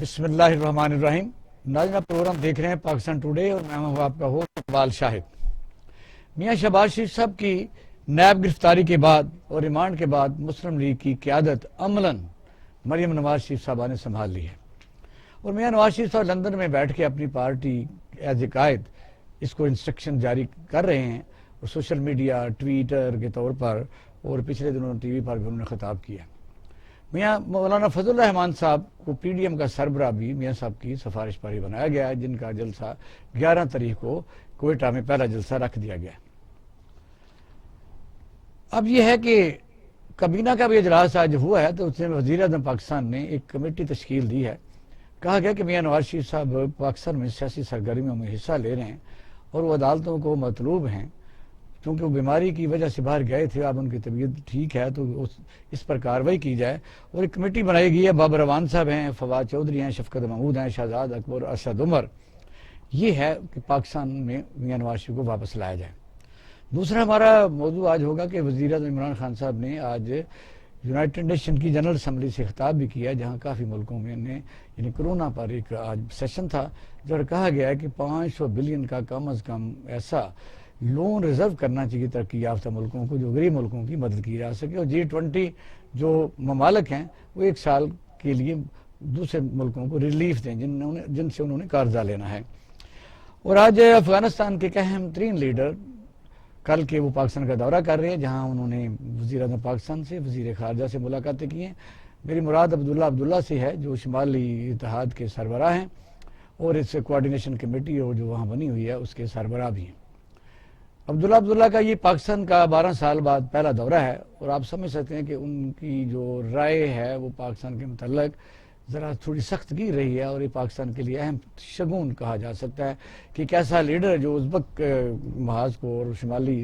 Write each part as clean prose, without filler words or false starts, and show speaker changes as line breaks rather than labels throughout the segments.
بسم اللہ الرحمن الرحیم. ناظرین آپ پروگرام دیکھ رہے ہیں پاکستان ٹوڈے اور میں ہوں آپ کا ہوسٹ اقبال شاہد. میاں شہباز شریف صاحب کی نیب گرفتاری کے بعد اور ریمانڈ کے بعد مسلم لیگ کی قیادت عملاً مریم نواز شریف صاحبہ نے سنبھال لی ہے اور میاں نواز شریف صاحب لندن میں بیٹھ کے اپنی پارٹی ایز اے قائد اس کو انسٹرکشن جاری کر رہے ہیں اور سوشل میڈیا ٹویٹر کے طور پر اور پچھلے دنوں ٹی وی پر بھی انہوں نے خطاب کیا. میاں مولانا فضل الرحمان صاحب کو پی ڈی ایم کا سربراہ بھی میاں صاحب کی سفارش پر ہی بنایا گیا ہے، جن کا جلسہ 11 تاریخ کو کوئٹہ میں پہلا جلسہ رکھ دیا گیا. اب یہ ہے کہ کابینہ کا بھی اجلاس آج ہوا ہے تو اس میں وزیر اعظم پاکستان نے ایک کمیٹی تشکیل دی ہے. کہا گیا کہ میاں نواز شریف صاحب پاکستان میں سیاسی سرگرمیوں میں حصہ لے رہے ہیں اور وہ عدالتوں کو مطلوب ہیں کیونکہ وہ بیماری کی وجہ سے باہر گئے تھے. اب ان کی طبیعت ٹھیک ہے تو اس پر کارروائی کی جائے اور ایک کمیٹی بنائی گئی ہے. بابر روان صاحب ہیں، فواد چودھری ہیں، شفقت محمود ہیں، شہزاد اکبر، ارشد عمر. یہ ہے کہ پاکستان میں میاں نواز شریف کو واپس لایا جائے. دوسرا ہمارا موضوع آج ہوگا کہ وزیر اعظم عمران خان صاحب نے آج یونائٹڈ نیشن کی جنرل اسمبلی سے خطاب بھی کیا، جہاں کافی ملکوں میں نے یعنی کورونا پر ایک آج سیشن تھا جو کہا گیا ہے کہ 500 بلین کا کم از کم ایسا لون ریزرو کرنا چاہیے ترقی یافتہ ملکوں کو جو غریب ملکوں کی مدد کی جا سکے. اور G20 جو ممالک ہیں وہ 1 سال کے لیے دوسرے ملکوں کو ریلیف دیں جن سے انہوں نے قرضہ لینا ہے. اور آج افغانستان کے اہم ترین لیڈر کل کے وہ پاکستان کا دورہ کر رہے ہیں، جہاں انہوں نے وزیر اعظم پاکستان سے، وزیر خارجہ سے ملاقاتیں کی ہیں. میری مراد عبداللہ سے ہے جو شمالی اتحاد کے سربراہ ہیں اور اس کوارڈینیشن کمیٹی اور جو وہاں بنی ہوئی ہے اس کے سربراہ بھی ہیں. عبداللہ کا یہ پاکستان کا 12 سال بعد پہلا دورہ ہے اور آپ سمجھ سکتے ہیں کہ ان کی جو رائے ہے وہ پاکستان کے متعلق ذرا تھوڑی سخت کی رہی ہے اور یہ پاکستان کے لیے اہم شگون کہا جا سکتا ہے کہ کیسا لیڈر جو ازبک محاذ کو اور شمالی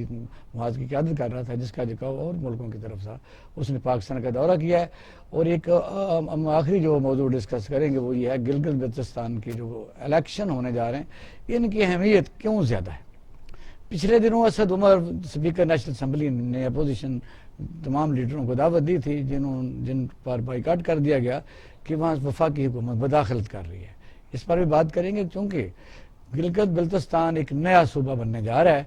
محاذ کی قیادت کر رہا تھا، جس کا جھکاؤ اور ملکوں کی طرف تھا، اس نے پاکستان کا دورہ کیا ہے. اور ایک آخری جو موضوع ڈسکس کریں گے وہ یہ ہے گلگت بلتستان کے جو الیکشن ہونے جا رہے ہیں ان کی اہمیت کیوں زیادہ ہے. پچھلے دنوں Asad Umar speaker national assembly نے اپوزیشن تمام لیڈروں کو دعوت دی تھی جن پر بائیکاٹ کر دیا گیا کہ وہاں وفاقی حکومت مداخلت کر رہی ہے. اس پر بھی بات کریں گے کیونکہ گلگت بلتستان ایک نیا صوبہ بننے جا رہا ہے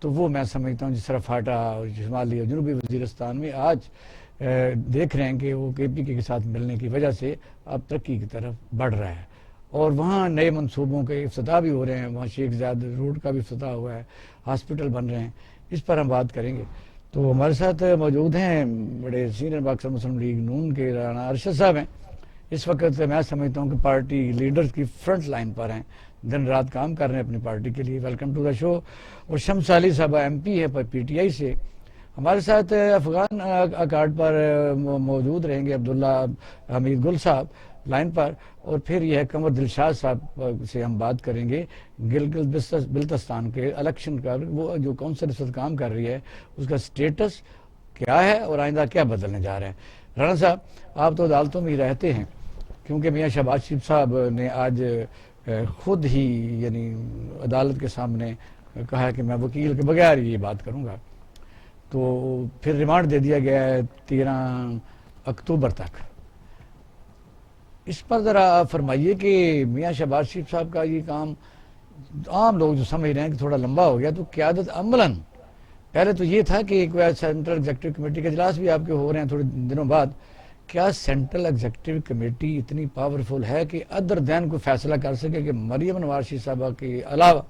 تو وہ میں سمجھتا ہوں جس طرح فاٹا اور شمالی اور جنوبی وزیرستان میں آج دیکھ رہے ہیں کہ وہ کے پی کے ساتھ ملنے کی وجہ سے اب ترقی کی طرف بڑھ رہا ہے اور وہاں نئے منصوبوں کے افتتاح بھی ہو رہے ہیں. وہاں شیخ زاید روڈ کا بھی افتتاح ہوا ہے، ہاسپٹل بن رہے ہیں. اس پر ہم بات کریں گے. تو ہمارے ساتھ موجود ہیں بڑے سینئر پاکستان مسلم لیگ نون کے رانا ارشد صاحب ہیں. اس وقت میں سمجھتا ہوں کہ پارٹی لیڈرز کی فرنٹ لائن پر ہیں، دن رات کام کر رہے ہیں اپنی پارٹی کے لیے. ویلکم ٹو دا شو. اور شمس علی صاحب ایم پی ہے پی ٹی آئی سے. ہمارے ساتھ افغان اکارڈ پر موجود رہیں گے عبداللہ حمید گل صاحب لائن پر. اور پھر یہ ہے قمر دلشاد صاحب سے ہم بات کریں گے گلگت بلتستان کے الیکشن کا، وہ جو کونسل اس وقت کام کر رہی ہے اس کا سٹیٹس کیا ہے اور آئندہ کیا بدلنے جا رہے ہیں. رانا صاحب آپ تو عدالتوں میں ہی رہتے ہیں کیونکہ میاں شہباز شریف صاحب نے آج خود ہی یعنی عدالت کے سامنے کہا ہے کہ میں وکیل کے بغیر یہ بات کروں گا، تو پھر ریمانڈ دے دیا گیا ہے 13 اکتوبر تک. اس پر ذرا فرمائیے کہ میاں شہباز شریف صاحب کا یہ کام عام لوگ جو سمجھ رہے ہیں کہ تھوڑا لمبا ہو گیا، تو قیادت عملاً پہلے تو یہ تھا کہ ایک سینٹرل ایگزیکٹو کمیٹی کے اجلاس بھی آپ کے ہو رہے ہیں تھوڑے دنوں بعد. کیا سینٹرل ایگزیکٹو کمیٹی اتنی پاورفل ہے کہ ادر دین کو فیصلہ کر سکے کہ مریم نواز شریف صاحبہ کے علاوہ؟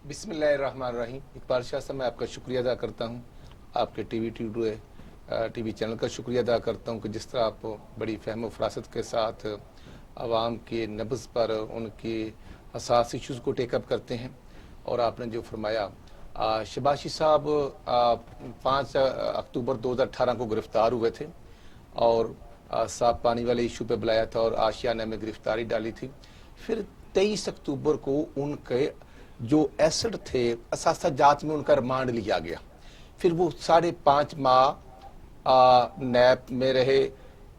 بسم اللہ الرحمن الرحیم. اقبال شاہ صاحب میں آپ کا شکریہ ادا کرتا ہوں، آپ کے ٹی وی چینل کا شکریہ ادا کرتا ہوں کہ جس طرح آپ بڑی فہم و فراست کے ساتھ عوام کے نبض پر ان کے حساس ایشوز کو ٹیک اپ کرتے ہیں. اور آپ نے جو فرمایا شہباز شریف صاحب 5 اکتوبر 2018 کو گرفتار ہوئے تھے اور صاف پانی والے ایشو پہ بلایا تھا اور آشیانہ میں گرفتاری ڈالی تھی. پھر 23 اکتوبر کو ان کے جو ایسڈ تھے اثاثہ جات میں ان کا ریمانڈ لیا گیا. پھر وہ 5.5 ماہ نیب میں رہے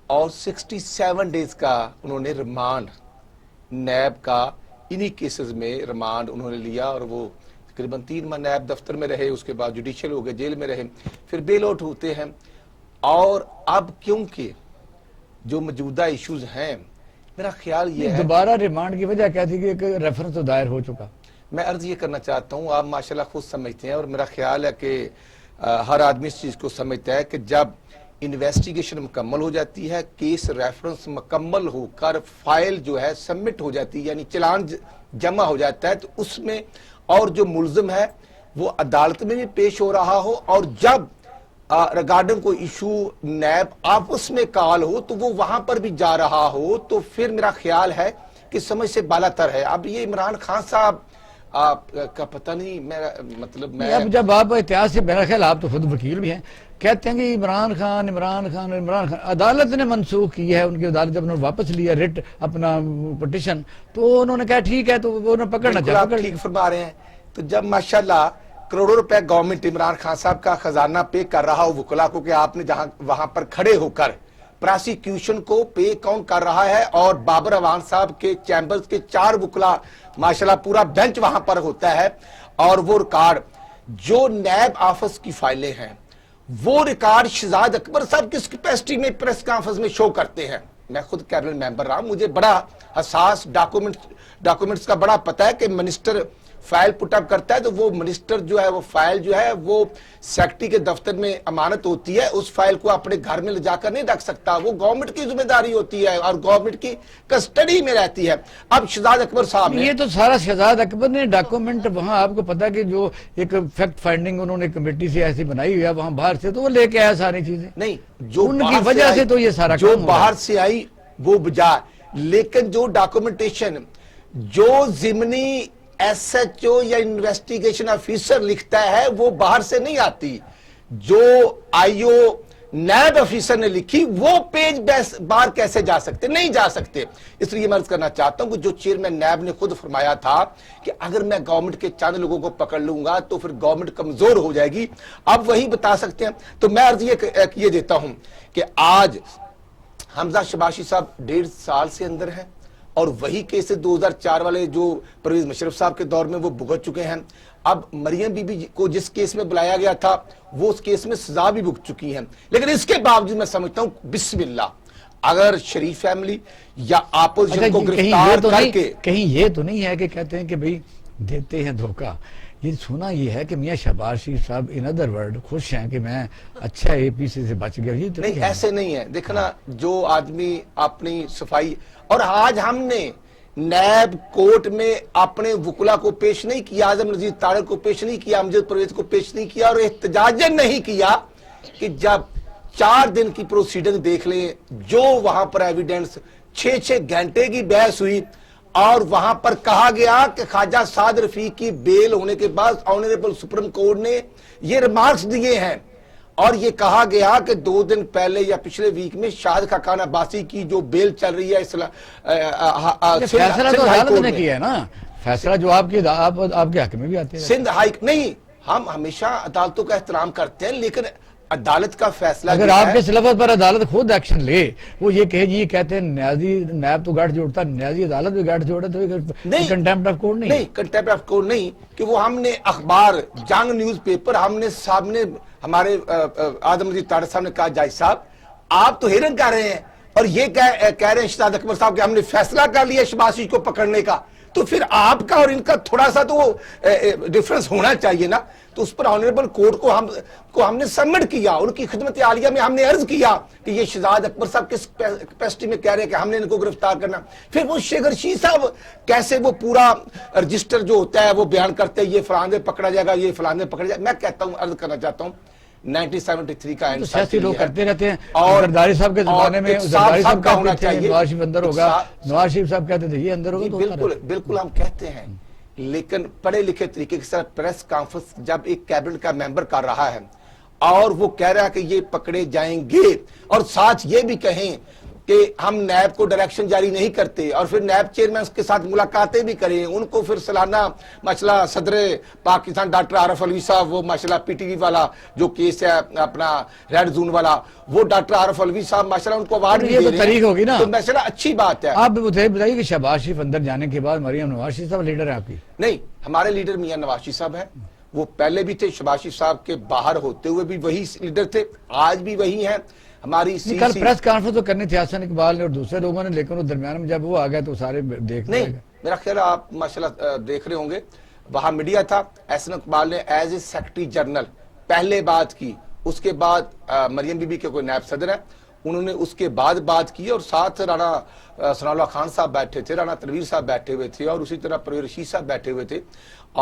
اور 67 ڈیز کا انہوں نے ریمانڈ نیب کا انہی کیسز میں ریمانڈ انہوں نے لیا اور وہ تقریباً 3 ماہ نیب دفتر میں رہے. اس کے بعد جوڈیشل ہو گئے، جیل میں رہے، پھر بیل آؤٹ ہوتے ہیں. اور اب کیونکہ جو موجودہ ایشوز ہیں میرا خیال یہ ہے
دوبارہ ریمانڈ کی وجہ کیا تھی کہ ایک ریفرنس تو دائر ہو چکا.
میں عرض یہ کرنا چاہتا ہوں، آپ ماشاءاللہ خود سمجھتے ہیں اور میرا خیال ہے کہ ہر آدمی اس چیز کو سمجھتا ہے کہ جب انویسٹیگیشن مکمل ہو جاتی ہے، کیس ریفرنس مکمل ہو کر فائل جو ہے سبمٹ ہو جاتی ہے، یعنی چلان جمع ہو جاتا ہے، تو اس میں اور جو ملزم ہے وہ عدالت میں بھی پیش ہو رہا ہو، اور جب ریگارڈنگ کو ایشو نیب آپس میں کال ہو تو وہ وہاں پر بھی جا رہا ہو، تو پھر میرا خیال ہے کہ سمجھ سے بالا تر ہے. اب یہ عمران خان صاحب آپ کا پتہ نہیں، میرا مطلب میں
اب جب آپ احتیاط سے، میرا خیال آپ تو خود وکیل بھی ہیں، کہتے ہیں کہ عمران خان عدالت نے منسوخ کی ہے، ان کی عدالت جب انہوں نے واپس لیا ریٹ اپنا پٹیشن، تو انہوں نے کہا ٹھیک ہے، تو انہوں نے پکڑنا
بالکل آپ ٹھیک فرما رہے ہیں. تو جب ماشاءاللہ کروڑوں روپے گورنمنٹ عمران خان صاحب کا خزانہ پے کر رہا ہو وکلا کو، کہ آپ نے جہاں وہاں پر کھڑے ہو کر پراسیکیوشن کو پے کون کر رہا ہے، اور بابر اوان صاحب کے چیمبرز کے 4 وکلا ماشاءاللہ پورا بینچ وہاں پر ہوتا ہے، اور وہ ریکارڈ جو نیب آفس کی فائلیں ہیں وہ ریکارڈ شہزاد اکبر صاحب کس کیپیسٹی میں پریس کانفرنس میں شو کرتے ہیں. میں خود کیبنٹ ممبر رہا ہوں، مجھے بڑا حساس ڈاکومنٹس کا بڑا پتہ ہے کہ منسٹر فائل پٹ اپ کرتا ہے تو وہ منسٹر جو ہے وہ فائل جو ہے وہ سیکرٹری کے دفتر میں امانت ہوتی ہے، اس فائل کو اپنے گھر میں لے جا کر نہیں رکھ سکتا، وہ گورنمنٹ کی ذمہ داری ہوتی ہے اور گورنمنٹ کی کسٹڈی میں رہتی ہے. اب شہزاد اکبر صاحب نے
یہ تو سارا شہزاد اکبر نے ڈاکومنٹ وہاں، آپ کو پتا کہ جو ایک فیکٹ فائنڈنگ انہوں نے کمیٹی سے ایسی بنائی ہوئی ہے وہاں باہر سے، تو وہ لے کے آیا ساری چیزیں،
نہیں جو
ان کی وجہ سے تو یہ سارا
جو
کام ہو رہا ہے.
باہر سے آئی وہ بجا، لیکن جو ڈاکومنٹیشن جو ضمنی ایس ایچ او یا انویسٹیگیشن آفیسر لکھتا ہے وہ باہر سے نہیں آتی، جو آئی او نیب آفیسر نے لکھی وہ پیج باہر کیسے جا سکتے؟ نہیں جا سکتے. اس لیے میں عرض کرنا چاہتا ہوں کہ جو چیئرمین نیب نے خود فرمایا تھا کہ اگر میں گورنمنٹ کے چند لوگوں کو پکڑ لوں گا تو پھر گورنمنٹ کمزور ہو جائے گی، اب وہی بتا سکتے ہیں. تو میں عرض یہ دیتا ہوں کہ آج حمزہ شباشی صاحب 1.5 سال سے اندر ہیں، اور وہی کیس 2004 والے جو پرویز مشرف صاحب کے دور میں وہ بھگت چکے ہیں. اب مریم بی بی کو جس کیس میں بلایا گیا تھا وہ اس کیس میں سزا بھی بھگت چکی ہیں، لیکن اس کے باوجود میں سمجھتا ہوں بسم اللہ اگر شریف فیملی یا اپوزیشن کو گرفتار کر کے،
کہیں یہ تو نہیں ہے کہ کہتے ہیں کہ بھئی دیتے ہیں دھوکہ. یہ سنا یہ ہے کہ میاں شہباز شریف صاحب ان ادر ورڈ خوش ہیں کہ میں اچھا اے پی سی سے بچ گیا. یہ تو
نہیں ایسے نہیں ہے. دیکھنا جو آدمی اپنی صفائی، اور آج ہم نے نیب کورٹ میں اپنے وکلا کو پیش نہیں کیا، اعظم نذیر طارق کو پیش نہیں کیا، امجد پرویز کو پیش نہیں کیا، اور احتجاجاً نہیں کیا کہ جب 4 دن کی پروسیڈنگ دیکھ لیں، جو وہاں پر ایویڈنس 6 گھنٹے کی بحث ہوئی، اور وہاں پر کہا گیا کہ خواجہ سعد رفیق کی بیل ہونے کے بعد آنریبل سپریم کورٹ نے یہ ریمارکس دیے ہیں، اور یہ کہا گیا کہ 2 دن پہلے یا پچھلے ویک میں شاہد خاقان عباسی کی جو بیل چل رہی ہے
فیصلہ تو عدالت نے کیا ہے نا، فیصلہ جو آپ کے حق میں بھی آتے ہیں.
سندھ ہائی نہیں، ہم ہمیشہ عدالتوں کا احترام کرتے ہیں، لیکن عدالت کا فیصلہ
اگر آپ کے لفظ پر عدالت خود ایکشن لے، وہ یہ کہے جی کہتے ہیں نیازی نیب تو گاٹھ جوڑتا، نیازی عدالت بھی گاٹھ جوڑا، تو کنٹیمپٹ آف کورٹ نہیں،
کنٹیمپٹ آف کورٹ نہیں، کہ وہ ہم نے اخبار جنگ نیوز پیپر ہم نے سامنے ہمارے اعظم نذیر طارق صاحب نے کہا جائے صاحب آپ تو ہیرن کر رہے ہیں اور یہ کہہ رہے ہیں شہزاد اکبر صاحب کہ ہم نے فیصلہ کر لیا شہباز شریف کو پکڑنے کا، تو پھر آپ کا اور ان کا تھوڑا سا تو ڈیفرنس ہونا چاہیے نا. تو اس پر آنریبل کورٹ کو ہم نے سبمٹ کیا، ان کی خدمت عالیہ میں ہم نے عرض کیا کہ یہ شہزاد اکبر صاحب کس کیپیسٹی میں کہہ رہے ہیں کہ ہم نے ان کو گرفتار کرنا. پھر وہ شیخ رشید صاحب کیسے وہ پورا رجسٹر جو ہوتا ہے وہ بیان کرتے ہیں یہ فلاں میں پکڑا جائے گا، یہ فلاں میں پکڑا جائے گا. میں کہتا ہوں، عرض کرنا چاہتا ہوں 1973 کا
سیاسی لوگ کرتے رہتے ہیں، اور زرداری صاحب کے زمانے میں زرداری صاحب کہتے تھے نواز شریف اندر ہوگا، نواز شریف صاحب کہتے تھے یہ اندر ہوگا.
بالکل ہم کہتے ہیں، لیکن پڑھے لکھے طریقے کے ساتھ پریس کانفرنس جب ایک کیبنٹ کا ممبر کر رہا ہے اور وہ کہہ رہا ہے کہ یہ پکڑے جائیں گے، اور ساتھ یہ بھی کہیں کہ ہم نیب کو ڈائریکشن جاری نہیں کرتے، اور پھر نیب چیئرمین کے ساتھ ملاقاتیں بھی کریں، ان کو پھر سالانہ مسئلہ صدر پاکستان ڈاکٹر عارف علوی صاحب، وہ ماشاءاللہ پی ٹی وی والا جو کیس ہے اپنا ریڈ زون والا، وہ ڈاکٹر عارف علوی صاحب ماشاءاللہ ان کو اوارڈ بھی دے رہے ہیں.
تاریخ ہوگی نا،
تو ماشاءاللہ اچھی بات ہے.
آپ بتائیے کہ شہباز شریف اندر جانے کے بعد مریم نواز شریف صاحب لیڈر ہیں آپ کی؟
نہیں، ہمارے لیڈر میاں نواز شریف صاحب ہیں، وہ پہلے بھی تھے، شہباز شریف صاحب کے باہر ہوتے ہوئے بھی وہی لیڈر تھے، آج بھی وہی ہیں. ہماری
کل پریس کانفرنس تو کرنی تھی حسن اقبال نے اور دوسرے لوگوں نے، لیکن وہ درمیان میں جب وہ آ گئے تو سارے دیکھ لیں
نہیں، میرا خیال ہے آپ ماشاءاللہ دیکھ رہے ہوں گے، وہاں میڈیا تھا، احسن اقبال نے ایز اے سیکرٹری جنرل پہلے بات کی، اس کے بعد مریم بی بی کے کوئی نائب صدر ہے، انہوں نے اس کے بعد بات کی، اور ساتھ رانا ثناء اللہ خان صاحب بیٹھے تھے، رانا تنویر صاحب بیٹھے ہوئے تھے، اور اسی طرح پرویز رشید صاحب بیٹھے ہوئے تھے،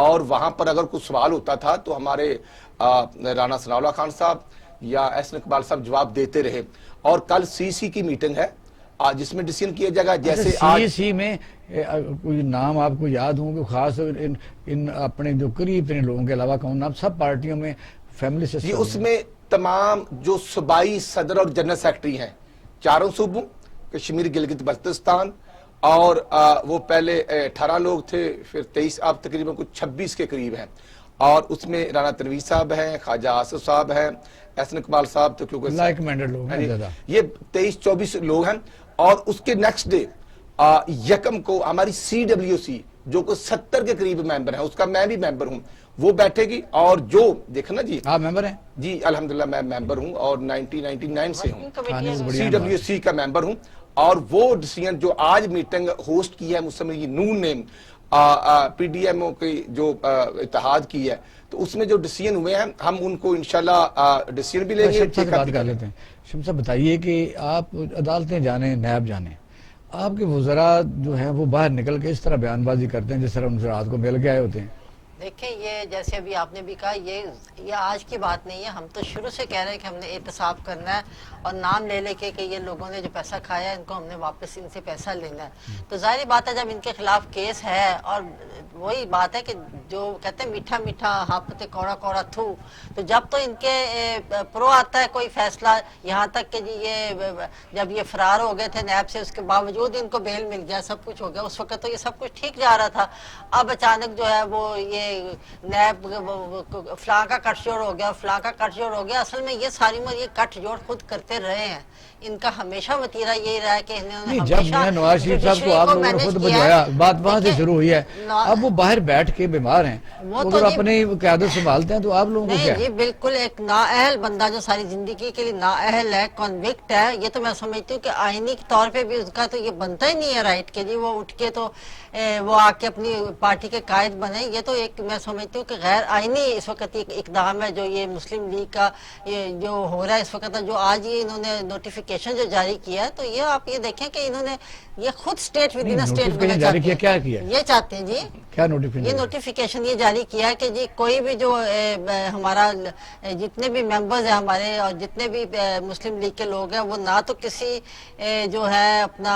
اور وہاں پر اگر کوئی سوال ہوتا تھا تو ہمارے رانا ثناء اللہ خان صاحب یا احسن اقبال صاحب جواب دیتے رہے۔ اور کل سی کی میٹنگ ہے جس میں ڈیسیژن کیا جائے گا، جیسے
سی میں کوئی نام آپ کو یاد ہوں کہ خاص ان اپنے جو قریب ترین لوگوں کے علاوہ کون نام سب پارٹیوں میں فیملی سے
جی اس میں تمام جو صوبائی صدر اور جنرل سیکرٹری ہیں چاروں صوبوں، کشمیر، گلگت بلتستان، اور وہ پہلے 18 لوگ تھے، پھر 23، اب تقریباً کچھ 26 کے قریب ہیں، اور اس میں رانا تنویر صاحب ہیں، خواجہ آصف صاحب ہیں، احسن اقبال صاحب تو کیونکہ
لائک مائنڈڈ لوگ ہیں زیادہ،
یہ 23-24 لوگ ہیں۔ اور اس کے نیکسٹ ڈے یکم کو ہماری CWC جو کہ 70 کے قریب ممبر ہیں، اس کا میں بھی ممبر ہوں، وہ بیٹھے گی، اور جو دیکھنا جی
آپ ممبر ہیں؟
جی الحمدللہ میں ممبر ہوں، اور 1999 سے ہوں،
بڑھیا
CWC کا ممبر ہوں، اور وہ ڈیسیژن جو آج میٹنگ ہوسٹ کی ہے مسلم لیگ نون نے PDMO کی جو اتحاد کی ہے، تو اس میں جو ڈیسیژن ہوئے ہیں ہم ان کو انشاءاللہ ڈیسیژن بھی لیں گے۔
شمس سے بات کر لیتے ہیں۔ شمس صاحب بتائیے کہ آپ عدالتیں جانیں، نیب جانیں، آپ کے وزراء جو ہیں وہ باہر نکل کے اس طرح بیان بازی کرتے ہیں جس طرح ان سے رات کو مل کے آئے ہوتے ہیں۔
دیکھیں یہ جیسے ابھی آپ نے بھی کہا، یہ آج کی بات نہیں ہے، ہم تو شروع سے کہہ رہے ہیں کہ ہم نے احتساب کرنا ہے، اور نام لے لے کے کہ یہ لوگوں نے جو پیسہ کھایا ہے ان کو ہم نے واپس ان سے پیسہ لینا ہے۔ تو ظاہری بات ہے جب ان کے خلاف کیس ہے، اور وہی بات ہے کہ جو کہتے ہیں میٹھا میٹھا ہاپتے کوڑا کوڑا تھو، تو جب تو ان کے پرو آتا ہے کوئی فیصلہ، یہاں تک کہ جی یہ جب یہ فرار ہو گئے تھے نیب سے، اس کے باوجود ان کو بیل مل گیا، سب کچھ ہو گیا، اس وقت تو یہ سب کچھ ٹھیک جا رہا تھا۔ اب اچانک جو ہے وہ یہ نیب فلاں کا کٹ جوڑ ہو گیا، فلاں کا کٹ جوڑ ہو گیا۔ اصل میں یہ ساری عمر یہ کٹ جوڑ خود کرتے رہے ہیں، ان کا ہمیشہ وطیرہ یہی رہا ہے کہ انہوں نے
جب میاں نواز شریف صاحب کو آپ لوگوں نے خود بجایا، بات وہاں سے شروع ہوئی ہے، اب وہ باہر بیٹھ کے بیمار ہیں، اگر اپنی قیادت سنبھالتے ہیں تو آپ لوگوں کو کیا ہے؟
نہیں، یہ بالکل ایک نااہل بندہ جو ساری زندگی کے لیے نااہل ہے، کنوکٹ ہے، یہ تو میں سمجھتی ہوں کہ آئینی طور پہ بھی اس کا تو یہ بنتا ہی نہیں ہے رائٹ کہ جی وہ اٹھ کے تو وہ آ کے اپنی پارٹی کے قائد بنے۔ یہ تو ایک میں سمجھتی ہوں کہ غیر آئینی اس وقت ایک اقدام ہے جو یہ مسلم لیگ کا جو ہو رہا ہے اس وقت، جو آج یہ انہوں نے نوٹیفیکیشن جو جاری کیا ہے، تو یہ آپ یہ دیکھیں کہ انہوں نے یہ خود اسٹیٹ ود ان اسٹیٹ بننا چاہتے ہیں، یہ چاہتے ہیں جی،
کیا
یہ نوٹیفیکیشن یہ جاری کیا ہے کہ جی کوئی بھی جو ہمارا جتنے بھی ممبرز ہیں ہمارے اور جتنے بھی مسلم لیگ کے لوگ ہیں، وہ نہ تو کسی جو ہے اپنا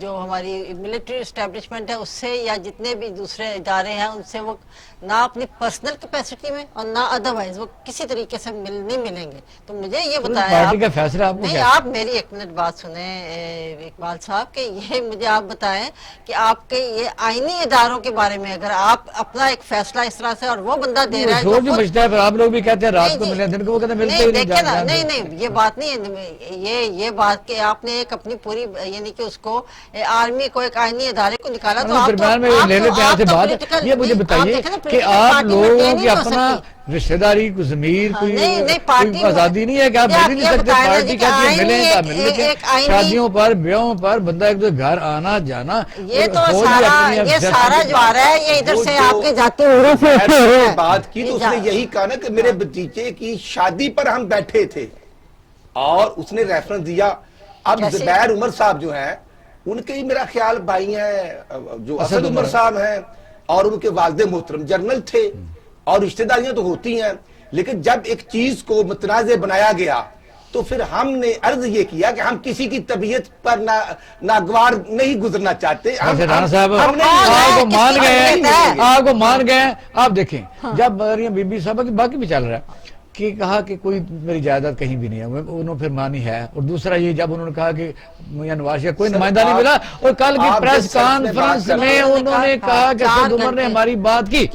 جو ہماری ملٹری اسٹیبلشمنٹ ہے اس سے، یا جتنے بھی دوسرے ادارے ہیں ان سے، وہ نہ اپنی پرسنل کیپیسٹی میں اور نہ ادروائز وہ کسی طریقے سے نہیں ملیں گے۔ تو مجھے یہ بتایا
پارٹی کا فیصلہ آپ کو
نہیں، آپ میری ایک منٹ بات سنیں اقبال صاحب، کہ یہ مجھے آپ بتائیں کہ آپ کے یہ آئینی اداروں کے بارے میں اگر آپ اپنا ایک فیصلہ اس طرح سے، اور وہ بندہ دے رہا ہے
جو بچتا ہے، پھر آپ لوگ بھی کہتے ہیں رات کو ملیں، دن کو وہ کہتے ہیں ملتے ہی نہیں۔
نہیں، یہ بات نہیں ہے، یہ بات کہ آپ نے ایک اپنی پوری یعنی کہ اس کو آرمی کو ایک آئینی ادارے کو نکالا، تو آپ
درمیان میں لے لیتے ہیں آپ سے بات۔ یہ مجھے بتائیے کہ آپ لوگوں کی اپنا رشتہ داری کو ضمیر کوئی آزادی نہیں ہے کہ آپ مل نہیں سکتے؟ پارٹی کہتی ہے ملیں تو مل لیتے ہیں، شادیوں پر بیاہوں پر بندہ ایک دو گھر آنا جانا،
یہ تو سارا جو آ رہا ہے یہ ادھر سے آپ کے جاتے ہوئے
بات کی تو اس نے یہی کہا نا کہ میرے بھتیجے کی شادی پر ہم بیٹھے تھے، اور اس نے ریفرنس دیا۔ اب زبیر عمر صاحب جو ہیں ان کے ہی میرا خیال بھائی ہیں، جو اسد عمر صاحب ہیں، اور ان کے والد محترم جنرل تھے، اور رشتہ داریاں تو ہوتی ہیں، لیکن جب ایک چیز کو متنازع بنایا گیا تو پھر ہم نے عرض یہ کیا کہ ہم کسی کی طبیعت پر ناگوار نہیں گزرنا چاہتے۔
رانا صاحب آپ کو مان گئے، آپ کو مان گئے۔ آپ دیکھیں جب مریم بی بی صاحبہ کی باقی بھی چل رہا ہے کہ کہا کہ کوئی میری جائیداد کہیں بھی نہیں ہے، انہوں پھر مانی ہے، اور دوسرا یہ جب انہوں نے کہا کہ میاں نواز شریف کوئی نمائندہ نہیں ملا، اور کل کی پریس کانفرنس میں انہوں نے کہا کہ اسد عمر نے ہماری بات کی،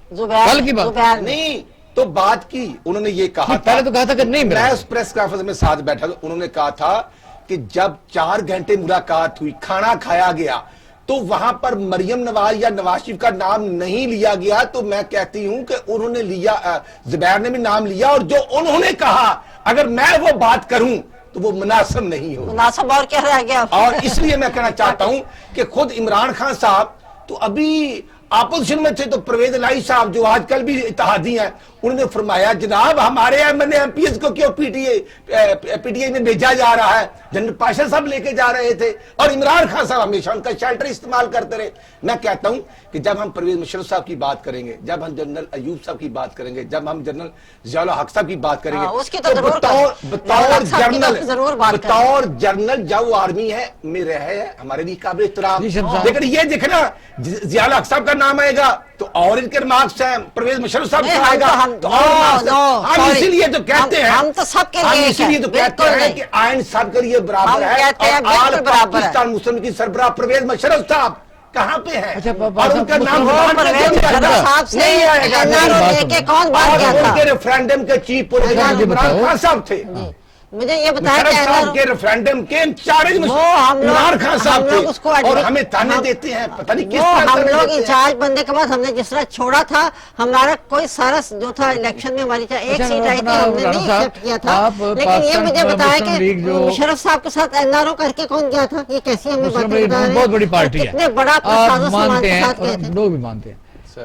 کل کی بات
نہیں تو بات کی، انہوں نے یہ کہا،
پہلے تو کہا تھا کہ نہیں ملا،
میں اس پریس کانفرنس میں ساتھ بیٹھا تھا، انہوں نے کہا تھا کہ جب 4 گھنٹے ملاقات ہوئی، کھانا کھایا گیا، تو وہاں پر مریم نواز یا نواز شریف کا نام نہیں لیا گیا، تو میں کہتی ہوں کہ انہوں نے لیا، زبیر نے بھی نام لیا، اور جو انہوں نے کہا اگر میں وہ بات کروں تو وہ مناسب نہیں ہو.
مناسب اور کیا رہ گیا.
اور اس لیے میں کہنا چاہتا ہوں کہ خود عمران خان صاحب تو ابھی اپوزیشن میں تھے، تو پرویز الہی صاحب جو آج کل بھی اتحادی ہیں، انہوں نے فرمایا جناب ہمارے ایم پی ایس کو کیوں پی ٹی اے میں بھیجا جا رہا ہے. جنرل پاشا صاحب لے کے جا رہے تھے اور عمران خان صاحب ہمیشہ ان کا شیلٹر استعمال کرتے رہے. میں کہتا ہوں کہ جب ہم پرویز مشرف صاحب کی بات کریں گے، جب ہم جنرل ایوب صاحب کی بات کریں گے، جب ہم جنرل ضیاء الحق صاحب کی بات کریں گے، بطور جنرل جب وہ آرمی ہے میں رہے ہیں ہمارے لیے قابل احترام. لیکن یہ دیکھنا ضیاء الحق صاحب کا نام آئے گا تو اور ان کے ریمارکس ہیں، پرویز مشرف صاحب کا آئے گا تو اور ہم اسی لیے تو کہتے ہیں،
ہم تو سب کے لیے
اسی لیے تو کہتے ہیں کہ آئین سب کے لیے برابر ہے. اور آل پاکستان مسلم کی سربراہ پرویز مشرف صاحب کہاں پہ ہے اور ان کا نام نہیں آئے گا. اور ان کے ریفرینڈم کے چیف عمران خان صاحب تھے.
مجھے یہ
مشرف صاحب کے ریفرینڈم کے انچارج عمران خان صاحب تھے اور ہمیں تانے دیتے ہیں پتہ نہیں کس طرح.
ہم لوگ انچارج بننے کے بعد ہم نے جس طرح چھوڑا تھا، ہمارا کوئی سارا جو تھا الیکشن میں ہماری ایک سیٹ آئی تھی، ہم نے نہیں ایکسپٹ کیا تھا. لیکن یہ مجھے بتایا کہ مشرف صاحب کے ساتھ این آر او کر کے کون گیا تھا، یہ کیسی ہمیں باتیں بتا رہے ہیں.
بہت بڑی پارٹی ہے،
کتنے بڑا
آپ مانتے ہیں اور لوگ بھی مانتے ہیں.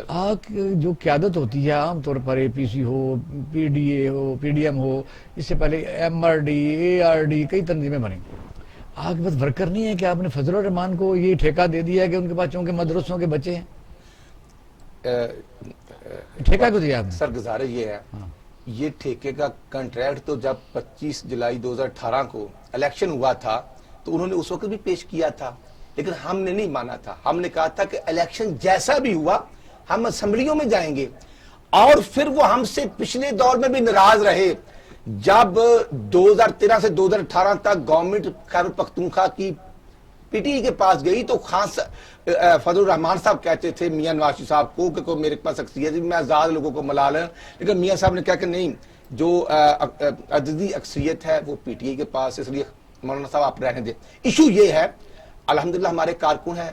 آج جو قیادت ہوتی ہے عام طور پر اے پی سی ہو، پی ڈی اے ہو، پی ڈی ایم ہو، اس سے پہلے M R D, A R D, کئی تنظیمیں بنیں. آج بس ورکر نہیں ہے کہ آپ نے فضل الرحمان کو یہ ٹھیکہ دے دیا کہ ان کے پاس چونکہ مدرسوں کے بچے ہیں. ٹھیکہ کو دیا آپ نے؟
سر گزارش یہ ہے، یہ ٹھیکے کا کنٹریکٹ تو جب 25 جولائی 2018 کو الیکشن ہوا تھا تو انہوں نے اس وقت بھی پیش کیا تھا، لیکن ہم نے نہیں مانا تھا. ہم نے کہا تھا کہ الیکشن جیسا بھی ہوا ہم اسمبلیوں میں جائیں گے. اور پھر وہ ہم سے پچھلے دور میں بھی ناراض رہے. جب 2013 سے 2018 تک گورنمنٹ خیبر پختونخوا کی پی ٹی ای کے پاس گئی تو فضل الرحمان صاحب کہتے تھے میاں نواز شریف صاحب کو کہ کوئی میرے پاس اکثریت ہے، میں آزاد لوگوں کو ملا لیں. لیکن میاں صاحب نے کہا کہ نہیں، جو عددی اکثریت ہے وہ پی ٹی ای کے پاس، اس لیے مولانا صاحب آپ رہنے دیں. ایشو یہ ہے الحمدللہ ہمارے کارکن ہیں،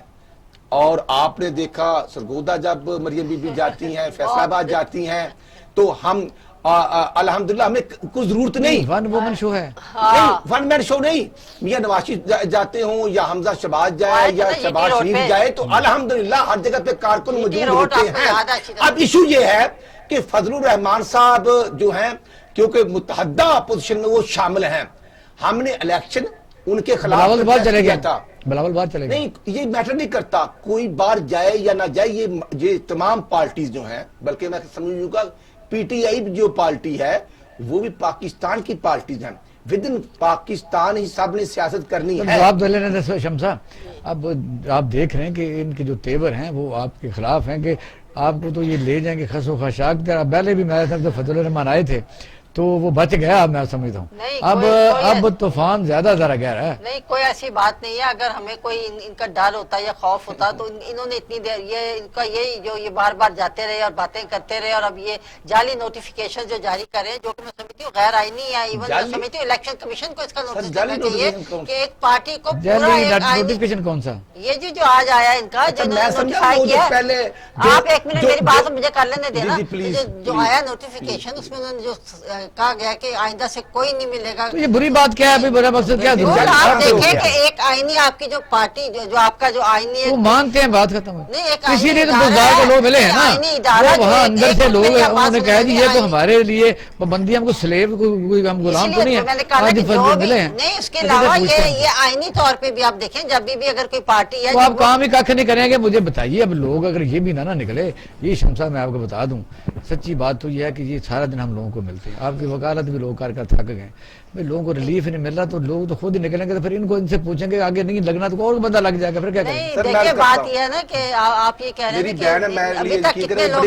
اور آپ نے دیکھا سرگودا جب مریم بی بی جاتی ہیں، فیصل آباد جاتی ہیں، تو ہم الحمدللہ ہمیں کوئی ضرورت نہیں.
ون وومن شو ہے،
ون مین شو نہیں. میاں نواز شریف جاتے ہوں یا حمزہ شہباز جائے یا شہباز شریف جائے تو الحمدللہ ہر جگہ پہ کارکن موجود ہوتے ہیں. اب ایشو یہ ہے کہ فضل الرحمان صاحب جو ہیں کیونکہ متحدہ اپوزیشن میں وہ شامل ہیں، ہم نے الیکشن ان کے خلاف
چلے گیا تھا. بلاول بار چلے گئے.
نہیں، یہ میٹر نہیں کرتا کوئی بار جائے یا نہ جائے. یہ تمام پارٹیز جو ہیں، بلکہ میں سمجھوں گا پی ٹی آئی جو پارٹی ہے وہ بھی پاکستان کی پارٹیز ہیں. ود ان پاکستان ہی سب نے سیاست کرنی ہے.
جواب دے لینے دے شمسا. اب آپ دیکھ رہے ہیں کہ ان کے جو تیور ہیں وہ آپ کے خلاف ہیں کہ آپ کو تو یہ لے جائیں گے خس و خشاک. پہلے بھی میرے ساتھ فضل الرحمان آئے تھے تو وہ بچ گیا، میں سمجھتا ہوں. اب طوفان زیادہ ذرا گہرا ہے.
نہیں، کوئی ایسی بات نہیں ہے. اگر ہمیں کوئی ان کا ڈر ہوتا یا خوف ہوتا تو انہوں نے اتنی دیر ان کا یہی جو یہ بار بار جاتے رہے اور باتیں کرتے رہے، اور اب یہ جعلی نوٹیفیکیشن جو جاری کرے جو کہ میں سمجھتی ہوں غیر آئینی ہے. ایون میں سمجھتی ہوں الیکشن کمیشن کو اس کا نوٹس دینا چاہیے کہ ایک پارٹی کو پورا
نوٹیفیکیشن کون سا
یہ جو آج آیا ان کا جو نوٹیفائی کیا. آپ ایک منٹ میری بات مجھے کر لینے دینا. جو آیا نوٹیفیکیشن اس میں انہوں نے جو کہا گیا کہ آئندہ سے کوئی نہیں ملے گا.
تو یہ بری بات کیا ہے ابھی؟ برا مقصد کیا ہے؟
آپ دیکھیں کہ ایک آئینی آپ کی جو پارٹی جو آپ کا جو آئینی ہے
وہ مانتے ہیں، بات ختم ہے.
نہیں، ایک
اسی لیے تو بازار کے لوگ ملے ہیں نا، وہ وہاں اندر سے لوگ ہیں، انہوں نے کہا جی یہ تو ہمارے لیے پابندی، ہم کو سلیب کوئی ہم غلام تو نہیں ہے. آج فضل ملے ہیں.
نہیں، اس کے علاوہ یہ آئینی طور پہ بھی آپ دیکھیں جب بھی اگر کوئی پارٹی ہے
تو آپ کام ہی ککھ نہیں کریں گے. مجھے بتائیے اب لوگ اگر یہ بھی نہ نکلے، یہ شمسا میں آپ کو بتا دوں سچی بات تو یہ ہے کہ یہ سارا دن ہم لوگوں کو ملتے ہیں. آپ کی وکالت بھی لوگ کر تھک گئے. بھائی لوگوں کو ریلیف نہیں مل رہا تو لوگ تو خود ہی نکلیں گے. تو پھر ان کو ان سے پوچھیں گے آگے نہیں لگنا تو اور بندہ لگ جائے گا، پھر کیا کریں؟
نہیں، دیکھیں بات یہ ہے نا کہ آپ یہ کہہ رہے ہیں کہ ابھی تک کتنے لوگ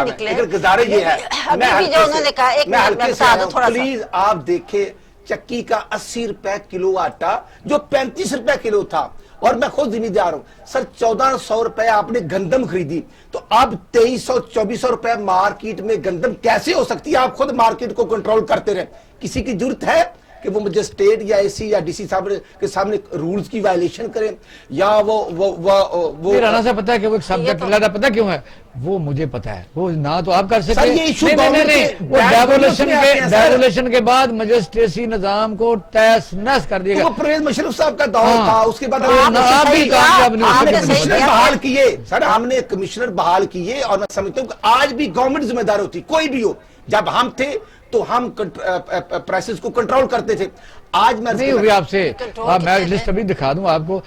نکلے.
گزارش یہ ہے
ابھی بھی جو انہوں نے کہا ایک منٹ میں بتا دوں تھوڑا سا.
پلیز آپ دیکھیں چکی کا 80 روپے کلو آٹا جو 35 روپے کلو تھا، اور میں خود زمیندار ہوں سر. 1400 روپے آپ نے گندم خریدی تو اب 2300-2400 روپے مارکیٹ میں گندم کیسے ہو سکتی ہے؟ آپ خود مارکیٹ کو کنٹرول کرتے رہے. کسی کی ضرورت ہے
کہ وہ مجسٹریٹ یا AC یا DC صاحب کے سامنے رولز کی وائلیشن کریں یا وہ
رانا صاحب پتا ہے کہ وہ ایک سبجیکٹ علیحدہ پتا کیوں ہے؟ وہ مجھے پتا ہے، وہ نہ تو آپ کر سکتے وہ ڈیولیشن کے بعد مجسٹریسی نظام کو تیس نس کر دیا گیا.
وہ پرویز مشرف صاحب کا دور تھا، اس کے بعد
صحیح
بحال کیے سر، ہم نے کمشنر بحال کیے، اور میں سمجھتا ہوں کہ آج بھی گورنمنٹ ذمہ دار ہوتی، کوئی بھی ہو. جب ہم تھے تو ہم پرائسز کو کنٹرول کرتے تھے. آج میں
نہیں ہوئی آپ سے، میں لسٹ ابھی دکھا دوں آپ کو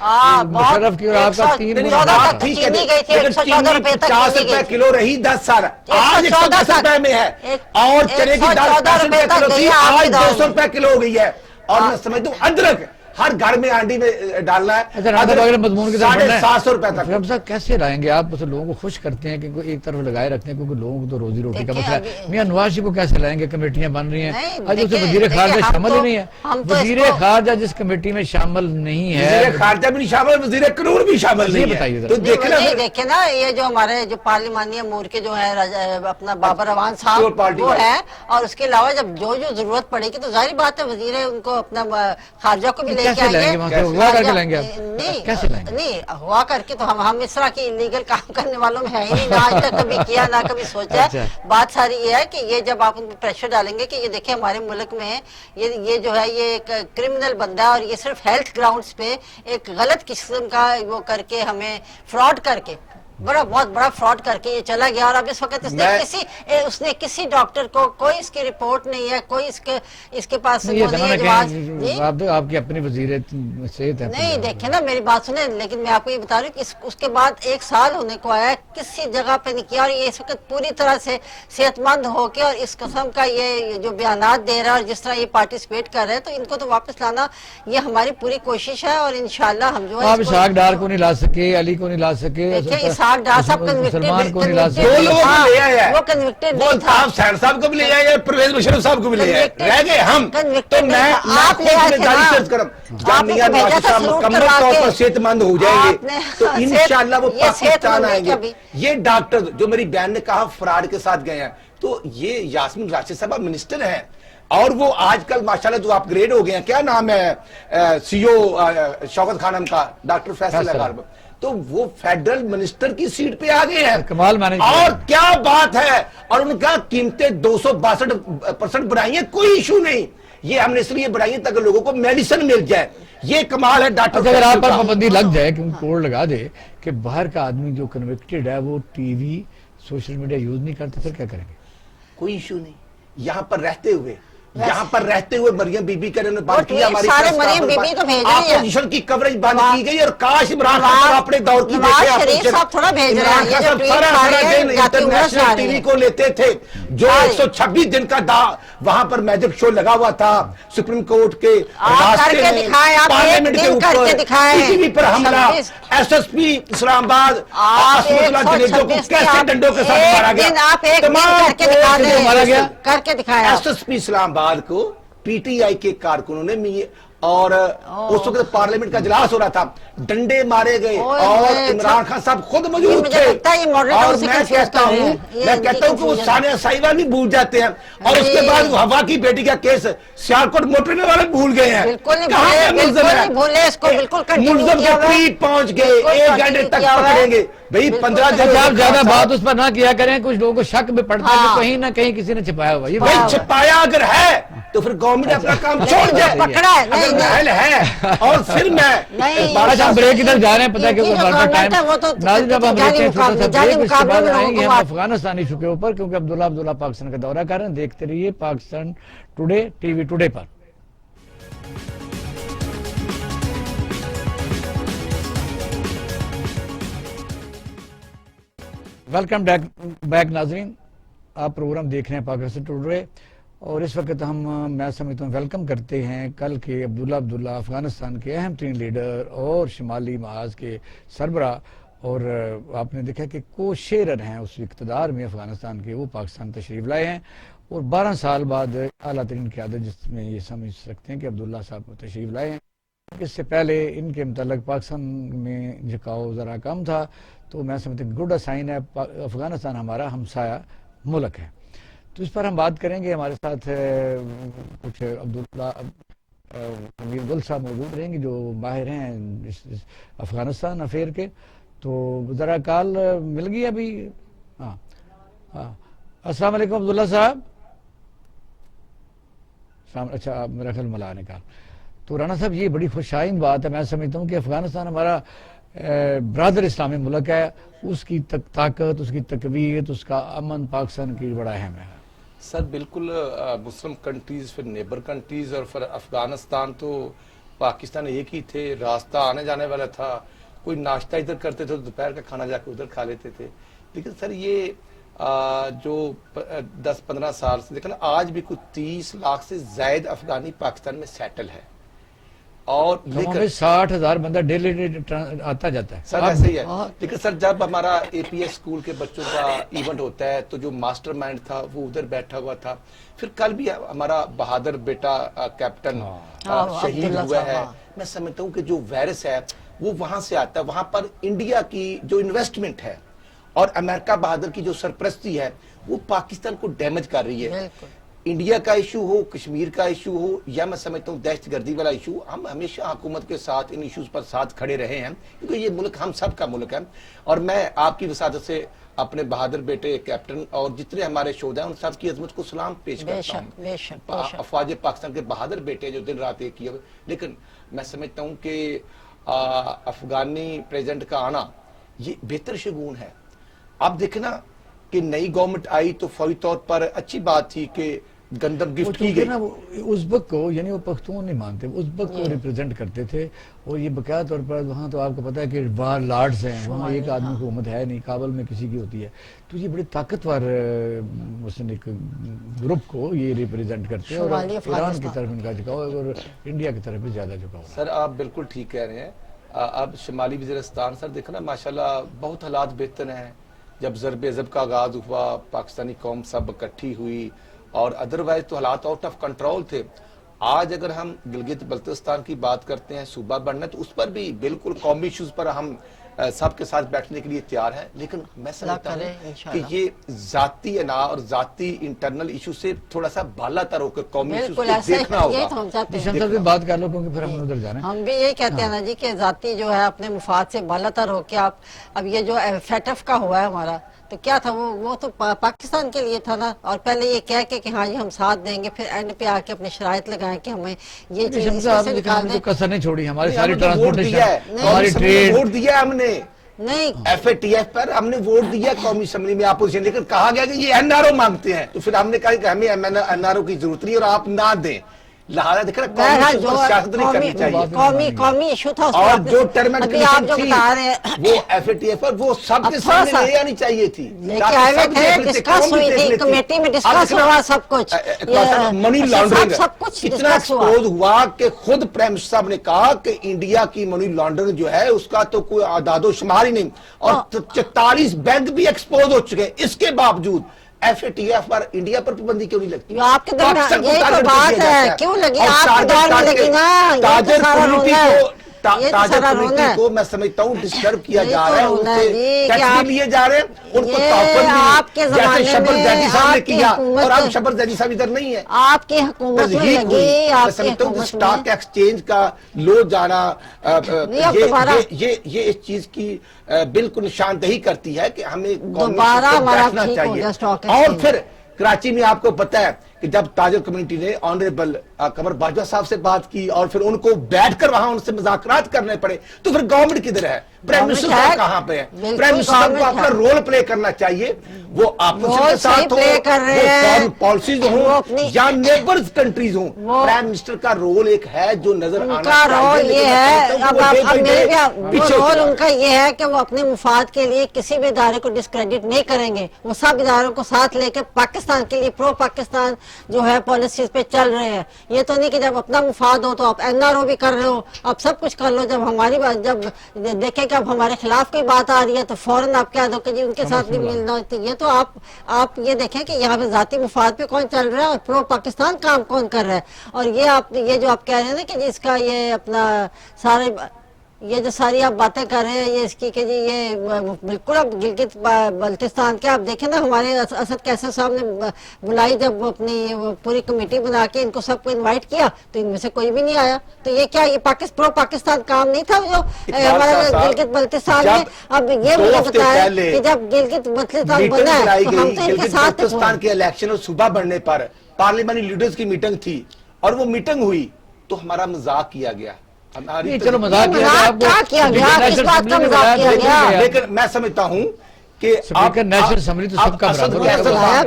مشرف کی اور آپ کا 3
ٹھیک ہے، لیکن چینی 50 روپے کلو رہی 10 سال، آج 110 روپے میں ہے. اور چنے کی دال 10 روپے کلو تھی، آج 200 روپے کلو ہو گئی ہے. اور میں سمجھتا ہوں ادرک ہر گھر میں آنڈی میں ڈالنا ہے،
مضمون کی طرف
750 روپے تک.
ہم صاحب کیسے لائیں گے آپ؟ لوگوں کو خوش کرتے ہیں کہ ایک طرف لگائے رکھتے ہیں کیونکہ لوگوں کو تو روزی روٹی کا مسئلہ ہے. میاں نواز شریف کو کیسے لائیں گے؟ کمیٹیاں بن رہی ہیں، آج اسے وزیر خارجہ شامل ہی نہیں ہے. وزیر خارجہ جس کمیٹی میں شامل نہیں ہے،
وزیر خارجہ بھی نہیں شامل، وزیر قانون بھی شامل نہیں ہے.
بتائیے
تو
دیکھیں نا، یہ جو ہمارے جو پارلیمانی امور کے جو ہے اپنا بابر اعوان صاحب وہ ہے، اور اس کے علاوہ جب جو ضرورت پڑے گی تو ظاہر بات ہے وزیر ان کو اپنا خارجہ کو بھی لے کے آئیں گے. نہیں ہوا کر کے تو ہم اس طرح کی انلیگل کام کرنے والوں میں ہے ہی نہیں، نہ آج تک کبھی کیا نہ کبھی سوچا. بات ساری یہ ہے کہ یہ جب آپ ان پہ پریشر ڈالیں گے کہ یہ دیکھیں ہمارے ملک میں یہ جو ہے یہ ایک کرمنل بندہ ہے، اور یہ صرف ہیلتھ گراؤنڈز پہ ایک غلط قسم کا وہ کر کے ہمیں فراڈ کر کے بہت بڑا فراڈ کر کے یہ چلا گیا. اور اب اس وقت اس نے کسی ڈاکٹر کو کوئی اس کی رپورٹ نہیں ہے، کوئی اس کے پاس
آپ کی اپنی وزیر صحت ہے.
نہیں دیکھیں نا میری بات سنیں، لیکن میں آپ کو یہ بتا رہی ہوں کہ اس کے بعد 1 سال ہونے کو آیا ہے، کسی جگہ پہ نہیں کیا. اور یہ اس وقت پوری طرح سے صحت مند ہو کے اور اس قسم کا یہ جو بیانات دے رہا ہے اور جس طرح یہ پارٹیسپیٹ کر رہے ہیں، تو ان کو تو واپس لانا یہ ہماری پوری کوشش ہے. اور انشاءاللہ ہم جو ہے
آپ اسحاق ڈار کو نہیں لا سکے، علی کو نہیں لا سکے،
سلمان
کو نہیں لا سکے،
دو لوگوں کو لے آیا ہے،
وہ کنوکٹڈ
وہ
نہیں تھا.
آپ سیر صاحب کو بھی لے آئے، پرویز مشرف صاحب کو بھی لے آئے، رہ گئے ہم. تو میں
آپ لے آئے تھے نا،
جب میاں نواز صاحب مکمل طور پر صحت مند ہو جائیں گے تو انشاءاللہ وہ پاکستان آئیں گے. یہ ڈاکٹر جو میری بہن نے کہا فراڈ کے ساتھ گئے ہیں، تو یہ یاسمین راشد صاحبہ منسٹر ہیں، اور وہ آج کل ماشاءاللہ جو اپ گریڈ ہو گئے ہیں. کیا نام ہے CEO شوکت خانم کا؟ ڈاکٹر فیصل اغارب. تو وہ فیڈرل منسٹر کی سیٹ پہ آ گئے ہیں.
کمال مینج
اور کیا بات ہے، اور ان کا قیمتیں 262% بڑھائی ہیں، کوئی ایشو نہیں. یہ ہم نے اس لیے بڑھائی ہے تاکہ لوگوں کو میڈیسن مل جائے. یہ کمال ہے ڈاکٹر.
اگر آپ پر پابندی لگ جائے کہ کوڈ لگا دے کہ باہر کا آدمی جو کنوکٹڈ ہے وہ T V social media use نہیں کرتے، پھر کیا کریں گے؟
کوئی ایشو نہیں. یہاں پر رہتے ہوئے مریم بی بی کا انہوں نے بند کیا، ہماری اپوزیشن کی کوریج بند کی گئی. اور کاش عمران خان صاحب اپنے دور کی دیکھے، عمران خان صاحب سارا دن انٹرنیشنل ٹی وی کو لیتے تھے، جو 126 دن کا وہاں پر میجک شو لگا ہوا تھا سپریم کورٹ کے راستے میں، پارلیمنٹ کے اوپر ٹی وی پر حملہ، SSP اسلام آباد عاصمت اللہ جنیجو کو کیسے ڈنڈوں کے ساتھ مارا گیا، تمام SSP اسلام آباد کو PTI کے کارکنوں نے، اور اس وقت پارلیمنٹ کا اجلاس ہو رہا تھا، ڈنڈے مارے گئے، اور عمران خان صاحب خود موجود تھے. اور میں کہتا ہوں کہ وہ ثانیہ صاحبہ بھی بھول جاتے ہیں. اور اس کے بعد ہوا کی بیٹی کا کیس سیالکوٹ موٹرنے والے بھول گئے ہیں. کہاں ہے ملزم ہے؟ ملزم کے قریب پہنچ گئے، 1 گھنٹے تک پکڑیں گے. بھئی 15 دن
آپ زیادہ بات اس پر نہ کیا کریں، کچھ لوگوں کو شک میں پڑتا ہے کہ کہیں نہ کہیں کسی نے چھپایا ہوا.
بھئی چھپایا اگر ہے تو پھر گورنمنٹ اپنا کام چھوڑ جائے، اگر محل ہے. اور پھر میں
بریک ادھر جا رہے ہیں، پتہ ہے کہ ناظرین جب ہم لیتے ہیں چھوٹا سا بریک، اس کے بعد آئیں گے ہم افغانستانی ایشو کے اوپر، کیونکہ عبداللہ پاکستان کا دورہ کر رہے ہیں. دیکھتے رہیے Pakistan today, T V today پر. ویلکم بیک ناظرین، آپ پروگرام دیکھ رہے ہیں پاکستان ٹوڈے، اور اس وقت میں سمجھتا ہوں ویلکم کرتے ہیں کل کے عبداللہ افغانستان کے اہم ترین لیڈر اور شمالی محاذ کے سربراہ. اور آپ نے دیکھا کہ کوشیرر ہیں اس اقتدار میں افغانستان کے، وہ پاکستان تشریف لائے ہیں، اور 12 سال بعد اعلیٰ ترین قیادت جس میں یہ سمجھ سکتے ہیں کہ عبداللہ صاحب تشریف لائے ہیں. اس سے پہلے ان کے متعلق پاکستان میں جھکاؤ ذرا کم تھا، تو میں سمجھتا ہوں گڈ سائن ہے. افغانستان ہمارا ہمسایہ ملک ہے، تو اس پر ہم بات کریں گے. ہمارے ساتھ کچھ عبداللہ امیر گل صاحب موجود رہیں گے جو ماہر ہیں اس افغانستان افیئر کے. تو ذرا کال مل گئی ابھی. ہاں ہاں السلام علیکم عبداللہ صاحب. اچھا میرا خیال ملا نے کہا. تو رانا صاحب یہ بڑی خوشائند بات ہے. میں سمجھتا ہوں کہ افغانستان ہمارا برادر اسلامی ملک ہے. اس کی طاقت، اس کی تقویت، اس کا امن پاکستان کی بڑا اہم ہے.
سر بالکل مسلم کنٹریز، پھر نیبر کنٹریز اور پھر افغانستان تو پاکستان ایک ہی تھے. راستہ آنے جانے والا تھا. کوئی ناشتہ ادھر کرتے تھے تو دوپہر کا کھانا جا کے ادھر کھا لیتے تھے. لیکن سر یہ جو 10-15 سال سے دیکھنا، آج بھی کچھ 30 لاکھ سے زائد افغانی پاکستان میں سیٹل ہے. اور لیکن
60,000 بندہ ڈیلی آتا جاتا ہے.
سر ایسے ہی ہے. لیکن سر جب ہمارا اے پی ایس اسکول کے بچوں کا ایونٹ ہوتا ہے تو جو ماسٹر مائنڈ تھا وہ ادھر بیٹھا ہوا تھا. پھر کل بھی ہمارا بہادر بیٹا کیپٹن شہید ہوا ہے. میں سمجھتا ہوں کہ جو وائرس ہے وہ وہاں سے آتا ہے. وہاں پر انڈیا کی جو انویسٹمنٹ ہے اور امریکہ بہادر کی جو سرپرستی ہے وہ پاکستان کو ڈیمیج کر رہی ہے. انڈیا کا ایشو ہو، کشمیر کا ایشو ہو، یا میں سمجھتا ہوں دہشت گردی والا ایشو، ہم ہمیشہ حکومت کے ساتھ ان ایشوز پر ساتھ کھڑے رہے ہیں کیونکہ یہ ملک ہم سب کا ملک ہے. اور میں آپ کی وسادت سے اپنے بہادر بیٹے کیپٹن اور جتنے ہمارے شہداء ہیں ان سب کی عظمت کو سلام پیش کرتا ہوں. افواج پاکستان کے بہادر بیٹے جو دن رات ایک کیے ہوئے. لیکن میں سمجھتا ہوں کہ افغانی پریزیڈنٹ کا آنا یہ بہتر شگون ہے. اب دیکھنا کہ نئی گورنمنٹ آئی تو فوری طور پر اچھی بات تھی کہ گندم گفٹ کی گئی.
ازبک کو، یعنی وہ پختون نہیں مانتے، ازبک کو ریپرزینٹ کرتے تھے. اور یہ باقاعدہ طور پر وہاں تو آپ کو پتا ہے کہ وار لارڈز ہیں، وہاں ایک آدمی حکومت ہے نہیں. کابل میں کسی کی ہوتی ہے. تو یہ بڑی طاقتور ایک گروپ کو یہ ریپرزینٹ کرتے ہیں. اور ایران کی طرف ان کا جھکاؤ اور انڈیا کی طرف بھی زیادہ جھکاؤ.
سر آپ بالکل ٹھیک کہہ رہے ہیں. اب شمالی وزیرستان سر دیکھنا ماشاءاللہ بہت حالات بہتر ہیں. جب ضرب عضب کا آغاز ہوا، پاکستانی قوم سب اکٹھی ہوئی اور ادروائز تو حالات آؤٹ آف کنٹرول تھے. آج اگر ہم گلگت بلتستان کی بات کرتے ہیں، صوبہ بننا، تو اس پر بھی بالکل قومی ایشوز پر ہم سب کے ساتھ بیٹھنے کے لیے تیار ہیں. لیکن میں سمجھتا ہوں کہ یہ ذاتی انا اور ذاتی انٹرنل ایشو سے تھوڑا سا بالا تر ہو کر قومی ایشوز کو دیکھنا ہوگا.
بات کر لو کیونکہ پھر ہم ادھر جانا ہے.
ہم بھی یہی کہتے ہیں نا جی کہ ذاتی جو ہے اپنے مفاد سے بالا تر ہو کے آپ اب یہ جو فیٹف کا ہوا ہے ہمارا تو کیا تھا وہ تو پاکستان کے لیے تھا نا. اور پہلے یہ کہہ کے کہ ہاں جی ہم ساتھ دیں گے، پھر اینڈ پہ آ کے اپنے شرائط لگائیں کہ ہمیں یہ چیز نکال دیں.
کسر نہیں چھوڑی ہماری ساری ٹرانسپورٹیشن، ہماری ٹریڈ.
ووٹ دیا ہم نے
نہیں
ایف اے ٹی ایف پر، ہم نے ووٹ دیا قومی اسمبلی میں اپوزیشن. لیکن کہا گیا کہ یہ این آر او مانگتے ہیں. تو پھر ہم نے کہا کہ ہمیں این آر او کی ضرورت نہیں اور آپ نہ دیں. لہذا دیکھ رہا سیاست نہیں کرنی چاہیے.
قومی ایشو تھا
اور جو ٹرم اینڈ کنڈیشن تھی وہ ایف اے ٹی ایف پر وہ سب کے سامنے لے آنی چاہیے تھی.
ڈسکس ہوئی تھی کمیٹی میں، ڈسکس ہوا سب کچھ.
منی لانڈرنگ اتنا ایکسپوز ہوا کہ خود پرائم منسٹر صاحب نے کہا کہ انڈیا کی منی لانڈرنگ جو ہے اس کا تو کوئی اعداد و شمار ہی نہیں. اور 44 بینک بھی ایکسپوز ہو چکے. اس کے باوجود ایف اے ٹی ایف پر انڈیا پر پابندی کیوں نہیں لگتی؟
آپ کے دور میں یہ تو بات ہے کیوں لگی؟ آپ کے دور میں لگی نا.
تاجر کمیونٹی کو میں سمجھتا ہوں ڈسٹرب کیا جا رہا ہے، ان سے ٹیکس لیے جا رہے ہیں، ان کو
آپ کے زمانے میں
شبر زیدی صاحب نے کیا. اور اب شبر زیدی صاحب ادھر نہیں ہے.
آپ کی حکومت میں لگی،
میں سمجھتا ہوں اسٹاک ایکسچینج کا لو جانا یہ اس چیز کی بالکل نشاندہی کرتی ہے کہ ہمیں
دوبارہ
بیٹھنا چاہیے. اور پھر کراچی میں آپ کو پتا ہے کہ جب تاجر کمیونٹی نے آنریبل قمر باجوہ صاحب سے بات کی اور پھر ان کو بیٹھ کر وہاں ان سے مذاکرات کرنے پڑے، تو پھر گورنمنٹ کدھر ہے؟ پرائم منسٹر صاحب کہاں پہ ہے؟ پرائم منسٹر صاحب کو اپنا رول پلے کرنا چاہیے. وہ آپوزیشن کے ساتھ ہو، وہ فارن پالیسیز ہوں یا نیبرز کنٹریز ہوں، پرائم منسٹر کا رول ایک ہے جو نظر آنا
چاہیے. رول یہ ہے رول ان کا یہ ہے کہ وہ اپنے مفاد کے لیے کسی بھی ادارے کو ڈسکریڈٹ نہیں کریں گے. وہ سب اداروں کو ساتھ لے کے پاکستان کے لیے پرو پاکستان جو ہے پالیسیز پہ چل رہے ہیں. یہ تو نہیں کہ جب اپنا مفاد ہو تو آپ این آر او بھی کر رہے ہو، آپ سب کچھ کر لو. جب ہماری بات، جب دیکھیں کہ اب ہمارے خلاف کوئی بات آ رہی ہے تو فوراً آپ کہہ دو کہ جی ان کے ساتھ نہیں ملنا. یہ تو آپ یہ دیکھیں کہ یہاں پہ ذاتی مفاد پہ کون چل رہا ہے اور پرو پاکستان کام کون کر رہا ہے. اور یہ جو آپ کہہ رہے ہیں نا کہ جس کا یہ اپنا سارے یہ جو ساری آپ باتیں کر رہے ہیں یہ اس کی کہ جی یہ بالکل اب گلگت بلتستان کے آپ دیکھیں نا ہمارے اسد کیسر صاحب نے بلائی جب اپنی پوری کمیٹی بنا کے ان کو سب کو انوائٹ کیا تو ان میں سے کوئی بھی نہیں آیا. تو یہ کیا یہ پرو پاکستان کام نہیں تھا جو ہمارا گلگت بلتستان میں. اب یہ مجھے بتایا کہ جب گلگت بلتستان بنا ہے تو ہم تو ان کے ساتھ
بلتستان کے الیکشن اور صوبہ بڑھنے پر پارلیمانی لیڈرز کی میٹنگ تھی اور وہ میٹنگ ہوئی تو ہمارا مذاق کیا گیا.
چلو مذاق
کیا گیا کس بات کا مذاق کیا گیا.
لیکن میں سمجھتا ہوں کہ
نیشنل اسمبلی تو سب کا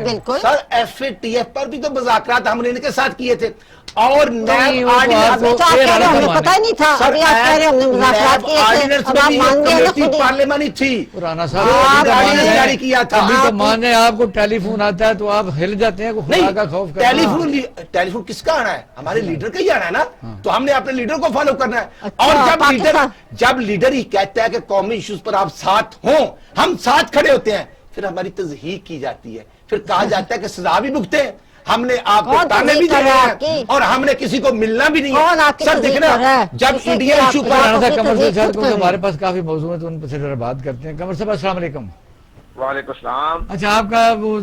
بالکل
سر ایف اے ٹی ایف پر بھی تو مذاکرات ہم نے ان کے ساتھ کیے تھے اور نیب
پتہ ہی نہیں تھا. ابھی آپ کہہ رہے ہم نے مذاکرات کیے تھے
پارلیمانی تھی
رانا صاحب
جاری کیا تھا.
مانے آپ کو ٹیلی فون آتا ہے تو آپ ہل جاتے ہیں.
ٹیلی فون کس کا آنا ہے؟ ہمارے لیڈر کا ہی آنا ہے نا. تو ہم نے اپنے لیڈر کو فالو کرنا ہے. اور جب لیڈر ہی کہتا ہے کہ قومی ایشوز پر آپ ساتھ ہوں ہم ساتھ کھڑے ہوتے ہیں پھر ہماری تضحیق کی جاتی ہے. پھر کہا جاتا ہے کہ سزا بھی بھگتے ہیں. ہم نے آپ کو تانے بھی دینے ہیں اور ہم نے کسی کو ملنا بھی نہیں ہے. سر دیکھنا جب انڈیا ایشو پر
کمر صاحب کو ہمارے پاس کافی موضوع ہے تو ان سے بات کرتے ہیں. کمر صاحب السلام علیکم.
وعلیکم السلام.
اچھا آپ کا وہ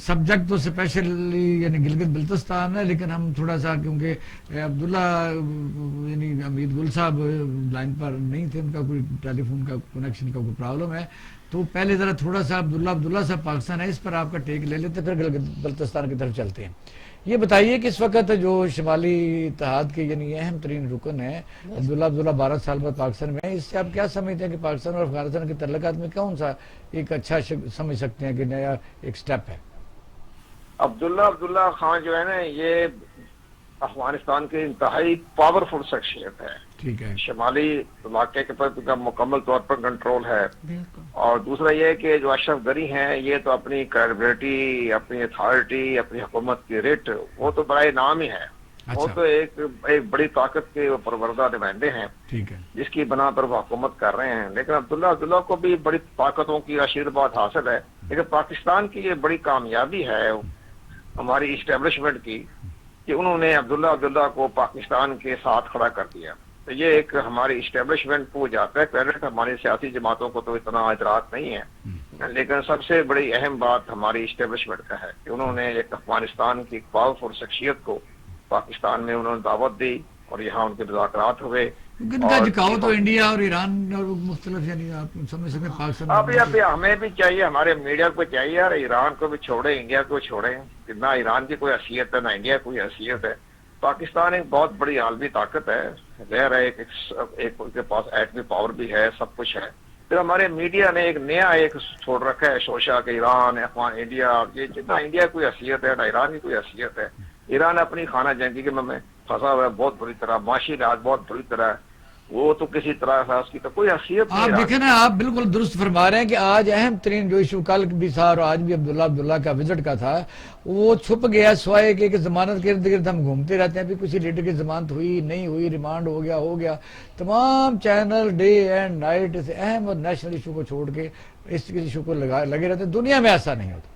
سبجیکٹ تو اسپیشلی یعنی گلگت بلتستان ہے لیکن ہم تھوڑا سا کیونکہ عبداللہ یعنی حمید گل صاحب لائن پر نہیں تھے ان کا کوئی ٹیلی فون کا کنیکشن کا کوئی پرابلم ہے تو پہلے ذرا تھوڑا سا عبداللہ صاحب پاکستان ہے اس پر آپ کا ٹیک لے لیتے پھر گلگت بلتستان کی طرف چلتے ہیں. یہ بتائیے کہ اس وقت جو شمالی اتحاد کے یعنی اہم ترین رکن ہے عبداللہ 12 سال بعد پاکستان میں ہے. اس سے آپ کیا سمجھتے ہیں کہ پاکستان اور افغانستان کے تعلقات میں کون سا ایک اچھا سمجھ سکتے ہیں کہ نیا ایک سٹیپ ہے؟
عبداللہ خان جو ہے نا یہ افغانستان کے انتہائی پاورفل شخصیت ہے.
ٹھیک ہے.
شمالی علاقے کے پر مکمل طور پر کنٹرول ہے. اور دوسرا یہ کہ جو اشرف غنی ہیں یہ تو اپنی کریڈیبلٹی اپنی اتھارٹی اپنی حکومت کی ریٹ وہ تو بڑا نام ہی ہے. وہ تو ایک بڑی طاقت کے پروردہ نمائندے ہیں جس کی بنا پر وہ حکومت کر رہے ہیں. لیکن عبداللہ کو بھی بڑی طاقتوں کی آشیرواد حاصل ہے. لیکن پاکستان کی یہ بڑی کامیابی ہے ہماری اسٹیبلشمنٹ کی کہ انہوں نے عبداللہ کو پاکستان کے ساتھ کھڑا کر دیا. تو یہ ایک ہماری اسٹیبلشمنٹ کو جاتا ہے کریڈٹ. ہماری سیاسی جماعتوں کو تو اتنا ادراک نہیں ہے لیکن سب سے بڑی اہم بات ہماری اسٹیبلشمنٹ کا ہے کہ انہوں نے ایک افغانستان کی پاورفل شخصیت کو پاکستان میں انہوں نے دعوت دی اور یہاں ان کے مذاکرات ہوئے.
ان کا جھکاؤ تو انڈیا اور ایران اور مختلف یعنی آپ سمجھ سکتے ہیں پاکستان
ابھی ہمیں بھی چاہیے ہمارے میڈیا کو چاہیے اور ایران کو بھی چھوڑے انڈیا کو چھوڑے. نہ ایران کی کوئی حیثیت ہے نہ انڈیا کوئی حیثیت ہے. پاکستان ایک بہت بڑی عالمی طاقت ہے. ظاہر ہے ایک ان کے پاس ایٹمی پاور بھی ہے سب کچھ ہے. پھر ہمارے میڈیا نے ایک نیا چھوڑ رکھا ہے شوشا کہ ایران افغان انڈیا. یہ جتنا انڈیا کوئی حیثیت ہے نہ ایران کی کوئی حیثیت ہے. ایران اپنی خانہ جنگی کے میں پھنسا ہوا ہے بہت بری طرح. معاشی لحاظ بہت بری طرح وہ تو کسی طرح سے اس کی تو کوئی حیثیت نہیں.
آپ دیکھیں نا آپ بالکل درست فرما رہے ہیں کہ آج اہم ترین جو ایشو کل بھی تھا اور آج بھی عبداللہ کا وزٹ کا تھا وہ چھپ گیا سوائے کہ ضمانت کے ارد گرد ہم گھومتے رہتے ہیں. ابھی کسی لیڈر کی ضمانت ہوئی نہیں ہوئی ریمانڈ ہو گیا. تمام چینل ڈے اینڈ نائٹ اس اہم اور نیشنل ایشو کو چھوڑ کے اس ایشو کو لگے رہتے ہیں. دنیا میں ایسا نہیں ہوتا.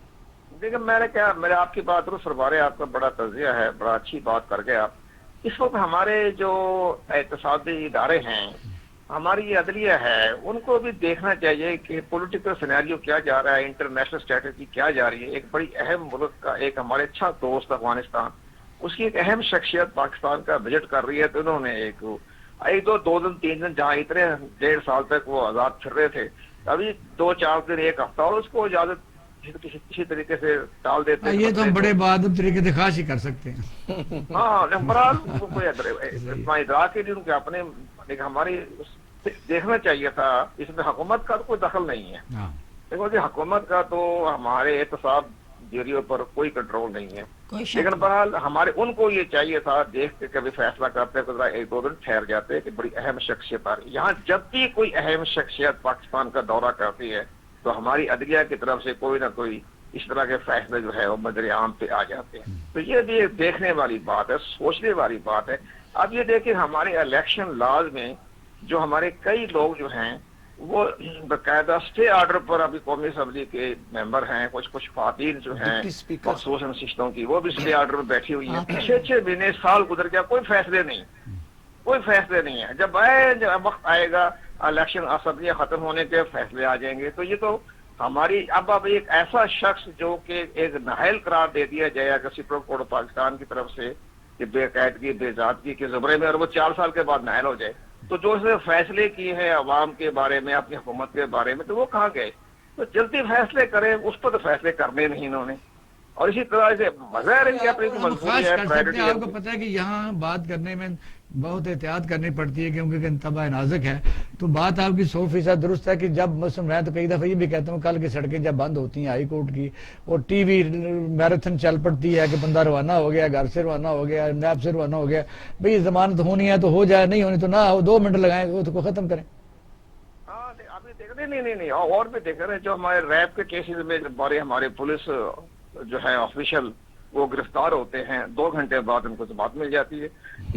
دیکھیں میں آپ کی بات درست فرما رہے. آپ کا بڑا تجزیہ ہے بڑا اچھی بات کر گئے آپ. اس وقت ہمارے جو اقتصادی ادارے ہیں ہماری یہ عدلیہ ہے ان کو بھی دیکھنا چاہیے کہ پولیٹیکل سینیریو کیا جا رہا ہے انٹرنیشنل اسٹریٹجی کیا جا رہی ہے. ایک بڑی اہم ملک کا ایک ہمارے اچھا دوست افغانستان اس کی ایک اہم شخصیت پاکستان کا وزٹ کر رہی ہے. تو انہوں نے ایک دو دن 3 دن جہاں اتنے 1.5 سال تک وہ آزاد پھر رہے تھے ابھی 2-4 دن ایک ہفتہ اور اس کو اجازت کسی طریقے سے ڈال دیتے ہیں.
یہ تو ہم بڑے بہادر طریقے سے خاص ہی کر سکتے ہیں.
ہاں اتنا ادراک کے لیے ان کے اپنے ہماری دیکھنا چاہیے تھا. اس میں حکومت کا تو کوئی دخل نہیں ہے. دیکھو جی حکومت کا تو ہمارے احتساب جیریوں پر کوئی کنٹرول نہیں ہے. لیکن بہرحال ہمارے ان کو یہ چاہیے تھا دیکھ کے کبھی فیصلہ کرتے تو 1-2 دن ٹھہر جاتے کہ بڑی اہم شخصیت آ رہی. یہاں جب بھی کوئی اہم شخصیت پاکستان کا دورہ کرتی ہے تو ہماری عدلیہ کی طرف سے کوئی نہ کوئی اس طرح کے فیصلے جو ہے وہ مدر عام پہ آ جاتے ہیں. تو یہ بھی ایک دیکھنے والی بات ہے سوچنے والی بات ہے. اب یہ دیکھیں ہمارے الیکشن لاز میں جو ہمارے کئی لوگ جو ہیں وہ باقاعدہ اسٹے آرڈر پر ابھی قومی اسمبلی کے ممبر ہیں. کچھ خواتین جو ہیں مخصوص نشستوں کی وہ بھی اسٹے آرڈر پر بیٹھی ہوئی ہیں. 6 مہینے سال گزر گیا کوئی فیصلے نہیں کوئی فیصلے نہیں ہے. جب وقت آئے گا الیکشن اسمبلیاں ختم ہونے کے فیصلے آ جائیں گے. تو یہ تو ہماری اب ایک ایسا شخص جو کہ ایک نااہل قرار دے دیا جائے گا سپریم کورٹ آف پاکستان کی طرف سے کہ بے قاعدگی بے ضابطگی کے زمرے میں، اور وہ 4 سال کے بعد نااہل ہو جائے، تو جو اس نے فیصلے کیے ہیں عوام کے بارے میں، اپنی حکومت کے بارے میں، تو وہ کہاں گئے؟ تو جلدی فیصلے کریں. اس پر تو فیصلے کرنے نہیں انہوں نے. اور اسی طرح سے بظاہر ان کی اپنی مجبوری ہے.
آپ کو پتا ہے کہ یہاں بات کرنے میں بہت احتیاط کرنی پڑتی ہے کیونکہ انتباہ نازک ہے. تو بات آپ کی 100% درست ہے کہ جب مثلا میں تو کئی دفعہ یہ بھی کہتا ہوں کل کی سڑکیں جب بند ہوتی ہیں ہائی کورٹ کی اور ٹی وی میراتھن چل پڑتی ہے کہ بندہ روانہ ہو گیا، گھر سے روانہ ہو گیا، نیب سے روانہ ہو گیا، بھئی ضمانت ہونی ہے تو ہو جائے، نہیں ہونی تو نہ ہو، 2 منٹ لگائیں وہ تو ختم کریں.
ابھی دیکھ رہے نہیں اور بھی دیکھ رہے ہیں جو ہمارے ریپ کے کیسز میں ہمارے پولیس جو ہے آفیشل وہ گرفتار ہوتے ہیں، 2 گھنٹے بعد ان کو ضمانت مل جاتی ہے.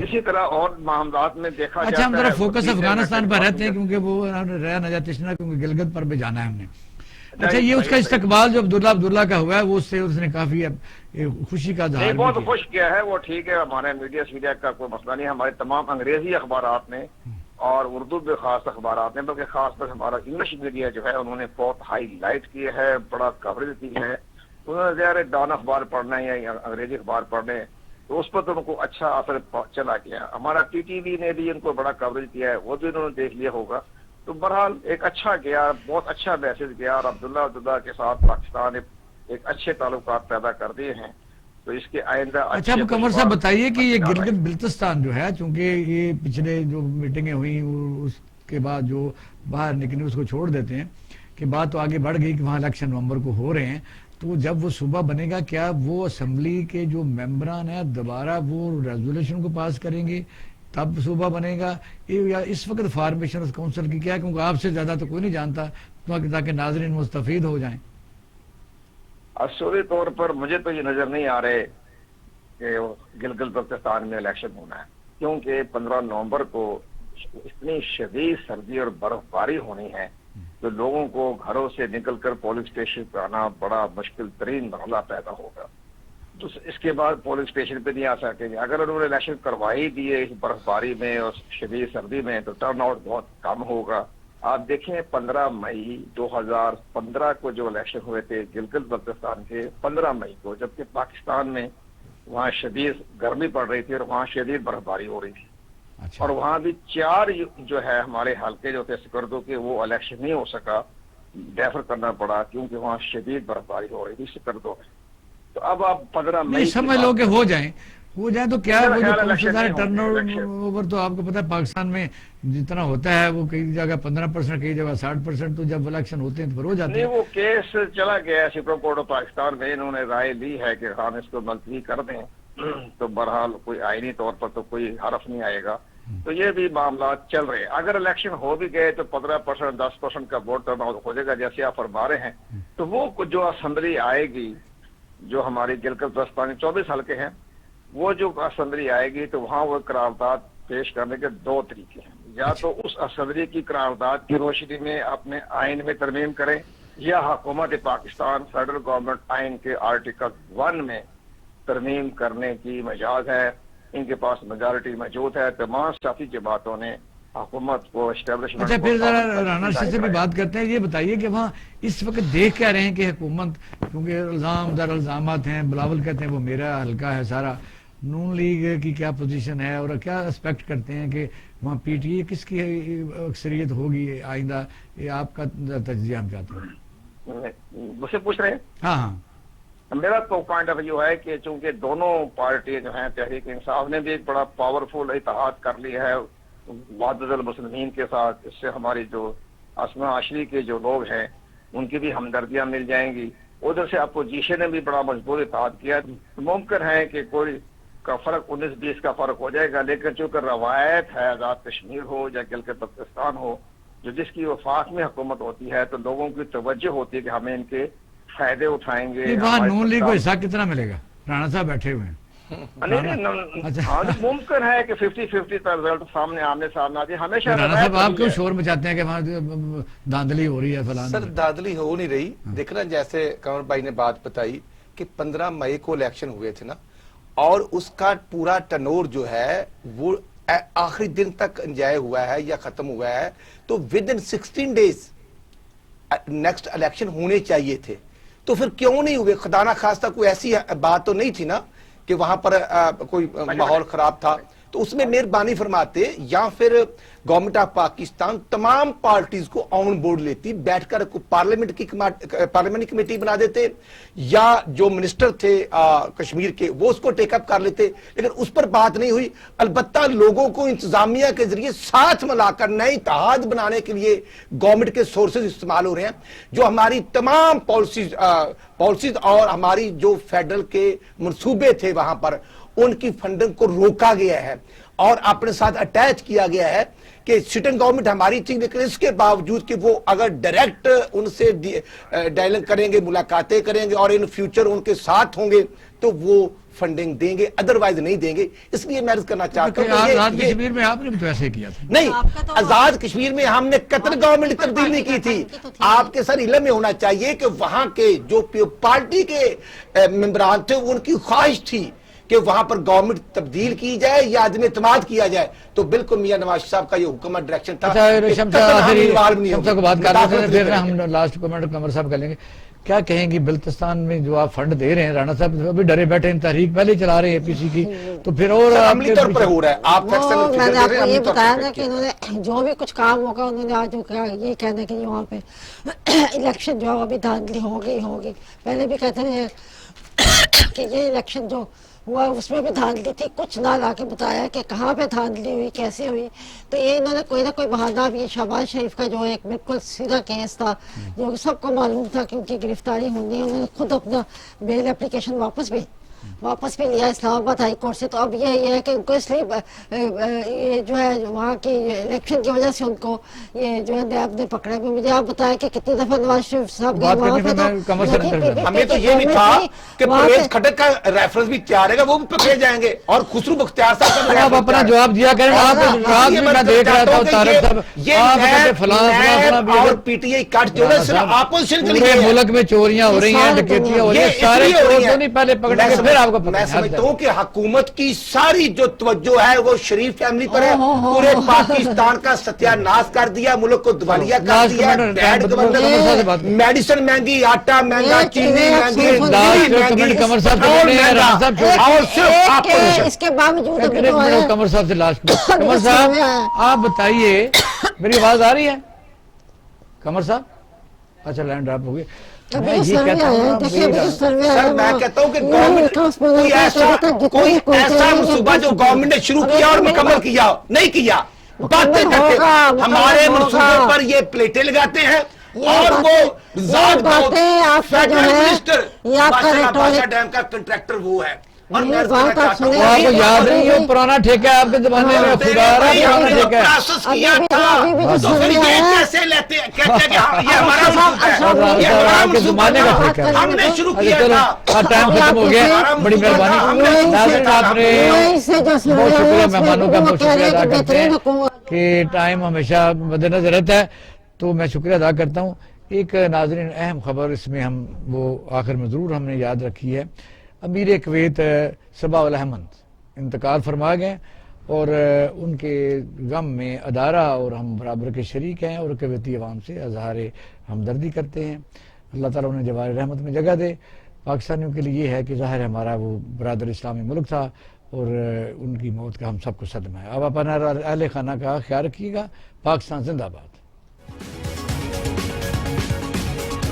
اسی طرح اور معاملات میں دیکھا جاتا ہے.
ہم ذرا فوکس افغانستان پر رہتے ہیں کیونکہ وہ رہ نہ جاتے کیونکہ گلگت پر بھی جانا ہے ہم نے. اچھا یہ اس کا استقبال جو عبداللہ کا ہوا ہے وہ اس نے کافی خوشی کا اظہار
بہت خوش کیا ہے. وہ ٹھیک ہے، ہمارے میڈیا کا کوئی مسئلہ نہیں. ہمارے تمام انگریزی اخبارات نے اور اردو بھی خاص اخبارات نے، بلکہ خاص طور ہمارا انگلش میڈیا جو ہے انہوں نے بہت ہائی لائٹ کی ہے، بڑا کوریج دی ہے. انہوں نے ظاہر ڈان اخبار پڑھنا ہے یا انگریزی اخبار پڑھنے، تو اس پر تو ان کو اچھا اثر چلا گیا. ہمارا ٹی ٹی وی نے بھی ان کو بڑا کوریج کیا ہے، وہ بھی انہوں نے دیکھ لیا ہوگا. تو بہرحال ایک اچھا گیا، بہت اچھا میسج گیا، اور عبداللہ کے ساتھ پاکستان ایک اچھے تعلقات پیدا کر دیے ہیں. تو اس کے آئندہ
اچھا اب قمر صاحب بتائیے کہ یہ گلگت بلتستان جو ہے چونکہ یہ پچھلے جو میٹنگیں ہوئیں اس کے بعد جو باہر نکلے اس کو چھوڑ دیتے ہیں کہ بات تو آگے بڑھ گئی کہ وہاں الیکشن نومبر کو ہو رہے ہیں. تو جب وہ صوبہ بنے گا کیا وہ اسمبلی کے جو ممبران ہیں دوبارہ وہ ریزولوشن کو پاس کریں گے تب صوبہ بنے گا، یا اس وقت فارمیشن آف کونسل کی کیا؟ کیونکہ آپ سے زیادہ تو کوئی نہیں جانتا تاکہ ناظرین مستفید ہو جائیں.
اصولی طور پر مجھے تو یہ نظر نہیں آ رہے کہ گلگت بلتستان میں الیکشن ہونا ہے، کیونکہ 15 نومبر کو اتنی شدید سردی اور برف باری ہونی ہے تو لوگوں کو گھروں سے نکل کر پولنگ اسٹیشن پہ آنا بڑا مشکل ترین مرحلہ پیدا ہوگا. تو اس کے بعد پولنگ اسٹیشن پہ نہیں آ سکیں گے. اگر انہوں نے الیکشن کروائی دیے اس برف باری میں اور شدید سردی میں تو ٹرن آؤٹ بہت کم ہوگا. آپ دیکھیں 15 مئی 2015 کو جو الیکشن ہوئے تھے گلگت بلتستان کے 15 مئی کو، جبکہ پاکستان میں وہاں شدید گرمی پڑ رہی تھی اور وہاں شدید برف باری ہو رہی تھی. اور وہاں بھی 4 جو ہے ہمارے حلقے جو تھے سکردو کے وہ الیکشن نہیں ہو سکا، ڈیفر کرنا پڑا کیونکہ وہاں شدید برف باری ہو رہی تھی سکردو میں. تو اب آپ 15 مئی
سمجھ لو کہ ہو جائیں تو کیا ٹرن اوور تو آپ کو پتا ہے پاکستان میں جتنا ہوتا ہے وہ کئی جگہ 15%، کئی جگہ 60%، تو جب الیکشن ہوتے ہیں تو پھر ہو جاتے ہیں.
نہیں وہ کیس چلا گیا سپریم کورٹ آف پاکستان میں، انہوں نے رائے لی ہے کہ ہم اس کو ملتوی کر دیں. تو بہرحال کوئی آئینی طور پر تو کوئی حرف نہیں آئے گا. تو یہ بھی معاملات چل رہے ہیں. اگر الیکشن ہو بھی گئے تو 15% 10% کا ووٹ ٹرن آؤٹ ہو جائے گا جیسے آپ فرما رہے ہیں. تو وہ جو اسمبلی آئے گی جو ہماری گلگت بلتستان 24 حلقے ہیں، وہ جو اسمبلی آئے گی تو وہاں وہ قرارداد پیش کرنے کے 2 طریقے ہیں. یا تو اس اسمبلی کی قرارداد کی روشنی میں اپنے آئین میں ترمیم کریں، یا حکومت پاکستان فیڈرل گورنمنٹ آئین کے آرٹیکل 1 میں ترمیم کرنے کی مجاز ہے. ان کے پاس میجارٹی موجود ہے. تمام سیاسی جماعتوں نے حکومت کو اسٹیبلشمنٹ.
اچھا پھر ذرا رانا سے بھی بات کرتے ہیں. یہ بتائیے کہ وہاں اس وقت دیکھ کیا رہے ہیں کہ حکومت، کیونکہ الزام در الزامات ہیں، بلاول کہتے ہیں وہ میرا حلقہ ہے سارا، نون لیگ کی کیا پوزیشن ہے اور کیا ایکسپیکٹ کرتے ہیں کہ وہاں پی ٹی اے کس کی اکثریت ہوگی آئندہ؟ یہ آپ کا تجزیہ ہم چاہتے ہیں.
مجھ سے پوچھ رہے ہیں؟
ہاں
میرا تو پوائنٹ آف ویو ہے کہ چونکہ دونوں پارٹی جو ہیں تحریک انصاف نے بھی ایک بڑا پاورفل اتحاد کر لیا ہے وحدت المسلمین کے ساتھ. اس سے ہماری جو اسما عشری کے جو لوگ ہیں ان کی بھی ہمدردیاں مل جائیں گی. ادھر سے اپوزیشن نے بھی بڑا مضبوط اتحاد کیا. ممکن ہے کہ کوئی کا فرق 19-20 کا فرق ہو جائے گا، لیکن چونکہ روایت ہے آزاد کشمیر ہو یا گلگت بلتستان ہو جو جس کی وفاق میں حکومت ہوتی ہے تو لوگوں کی توجہ ہوتی ہے کہ ہمیں ان کے فائدے اٹھائیں گے.
وہاں نون لیگ کو حصہ کتنا ملے گا؟ رانا صاحب بیٹھے ہوئے ہیں.
ممکن ہے کہ 50-50 کا رزلٹ سامنے آنے آ جائے. ہمیشہ
رانا صاحب آپ کیوں شور مچاتے ہیں کہ وہاں دھاندلی ہو رہی ہے فلاں؟
سر دھاندلی ہو نہیں رہی. دیکھنا جیسے قمر بھائی نے بات بتائی کہ 15 مئی کو الیکشن ہوئے تھے نا، اور اس کا پورا ٹنور جو ہے وہ
آخری دن تک انجوائے ہوا ہے یا ختم ہوا ہے تو with in 16 days next election ہونے چاہیے تھے، تو پھر کیوں نہیں ہوئے؟ خدا نہ خواستہ کوئی ایسی بات تو نہیں تھی نا کہ وہاں پر کوئی ماحول خراب تھا، تو اس میں مہربانی فرماتے یا پھر گورنمنٹ آف پاکستان تمام پارٹیز کو آن بورڈ لیتی، بیٹھ کر پارلیمنٹ کمیٹی بنا دیتے، یا جو منسٹر تھے کشمیر کے وہ اس کو ٹیک اپ کر لیتے، لیکن اس پر بات نہیں ہوئی۔ البتہ لوگوں کو انتظامیہ کے ذریعے ساتھ ملا کر نئے اتحاد بنانے کے لیے گورنمنٹ کے سورسز استعمال ہو رہے ہیں، جو ہماری تمام پالیسیز اور ہماری جو فیڈرل کے منصوبے تھے وہاں پر ان کی فنڈنگ کو روکا گیا ہے اور اپنے ساتھ اٹیچ کیا گیا ہے کہ سٹنگ گورنمنٹ ہماری تھی، لیکن اس کے باوجود کہ وہ اگر ڈائریکٹ ان سے ڈائلنگ کریں گے، ملاقاتیں کریں گے اور ان فیوچر ان کے ساتھ ہوں گے تو وہ فنڈنگ دیں گے، ادروائز نہیں دیں گے۔ اس لیے میں عرض کرنا چاہتا ہوں کہ
آزاد کشمیر میں آپ نے بھی تو ایسے کیا تھا۔
نہیں، آزاد کشمیر میں ہم نے قطر گورنمنٹ تبدیل نہیں کی تھی۔ آپ کے سر علم میں ہونا چاہیے کہ وہاں کے جو پارٹی کے ممبران تھے ان کی خواہش تھی کہ وہاں پر گورنمنٹ تبدیل کی جائے یا عدم اعتماد کیا جائے، تو بالکل میاں نواز صاحب کا یہ حکم اور ڈائریکشن تھا۔
شمسا کو بات کر رہے تھے، پھر ہم لاسٹ کمنٹ قمر صاحب کر لیں گے۔ کیا کہیں گی بلتستان میں جو آپ فنڈ دے رہے ہیں؟ رانا صاحب ابھی ڈرے بیٹھے ہیں، تحریک پہلے چلا رہے ہیں اے پی سی کی، تو پھر اور
عملی طور پر ہو رہا ہے۔ آپ
میں نے آپ کو یہ بتایا نا کہ انہوں نے جو بھی کچھ کام ہوگا انہوں نے آج یہ کہنا کہ وہاں پہ الیکشن جو ابھی دھاندلی ہوگی، پہلے بھی کہتے ہیں کہ یہ الیکشن جو ہوا اس میں بھی دھاندلی تھی، کچھ نہ لا کے بتایا کہ کہاں پہ دھاندلی ہوئی، کیسے ہوئی۔ تو یہ انہوں نے کوئی نہ کوئی بہانہ بھی، شہباز شریف کا جو ایک بالکل سیدھا کیس تھا جو سب کو معلوم تھا کہ ان کی گرفتاری ہونی ہے، انہوں نے خود اپنا بیل اپلیکیشن واپس بھی لیا اسلام آباد ہائی کورٹ سے۔ تو اب یہ ہے کہ ان کو اس لیے یہ جو ہے وہاں کی الیکشن کی وجہ سے ان کو یہ جو ہے نیب نے پکڑا۔ مجھے آپ بتائیں کہ کتنی دفعہ نواز شریف صاحب گئے وہاں پہ، تو
ہمیں تو یہ بھی تھا کہ پرویز کھٹک کا ریفرنس بھی تیار ہے گا، وہ بھی پکڑے جائیں گے، اور خسرو بختیار صاحب کا
آپ اپنا جواب دیا کریں۔ میں دیکھ رہا تھا طارق صاحب
اور پی ٹی آئی کٹ جو ہے صرف اپوزیشن کے لیے
ملک میں چوریاں ہو رہی ہیں، ڈکیتیاں ہو رہی ہیں، سارے چور تو نہیں پہلے پکڑیں گے پھر آپ کو
میں سمجھتا ہوں کہ حکومت کی ساری جو توجہ ہے وہ شریف فیملی پر ہے، پورے پاکستان کا ستیہ ناش کر دیا، ملک کو دیوالیہ کر دیا، میڈیسن مہنگی، آٹا مہنگا، چینی مہنگی،
کمر صاحب
اس کے باوجود
کمر صاحب سے لاسٹ کمر صاحب آپ بتائیے، میری آواز آ رہی ہے کمر صاحب؟ اچھا لینڈ ڈراپ ہو گئی۔
میں کہتا ہوں کہ گورنمنٹ کوئی ایسا منصوبہ جو گورنمنٹ نے شروع کیا اور مکمل کیا نہیں کیا، باتیں کرتے ہمارے منصوبوں پر یہ پلیٹیں لگاتے ہیں، اور وہ فیڈرل منسٹر بادشاہ ڈیم کا کنٹریکٹر وہ ہے۔ اور میں
آپ کو یاد نہیں ہے پرانا ٹھیکہ آپ کے زمانے میں خدا رہا پرانا ٹھیکہ
پروسیس کیا تھا، تو پھر یہ کیسے لیتے ہیں، کہتے ہیں کہ یہ ہمارا منصوبہ ہے، یہ ہمارا منصوبہ ہے، ہم نے شروع کیا تھا۔
ٹائم ختم ہو گیا، بڑی مہربانی ناظرین، آپ نے بہت شکریہ، مہمانوں کا بہت شکریہ ادا کرتے ہیں کہ ٹائم ہمیشہ مد نظر رہتا ہے، تو میں شکریہ ادا کرتا ہوں۔ ایک ناظرین اہم خبر اس میں ہم وہ آخر میں ضرور ہم نے یاد رکھی ہے، امیر کویت صبا الاحمد انتقال فرما گئے، اور ان کے غم میں ادارہ اور ہم برابر کے شریک ہیں، اور کویتی عوام سے اظہار ہمدردی کرتے ہیں۔ اللہ تعالیٰ انہیں جوار رحمت میں جگہ دے۔ پاکستانیوں کے لیے یہ ہے کہ ظاہر ہمارا وہ برادر اسلامی ملک تھا، اور ان کی موت کا ہم سب کو صدمہ ہے۔ اب اپنا اہل خانہ کا خیال رکھیے گا۔ پاکستان زندہ باد۔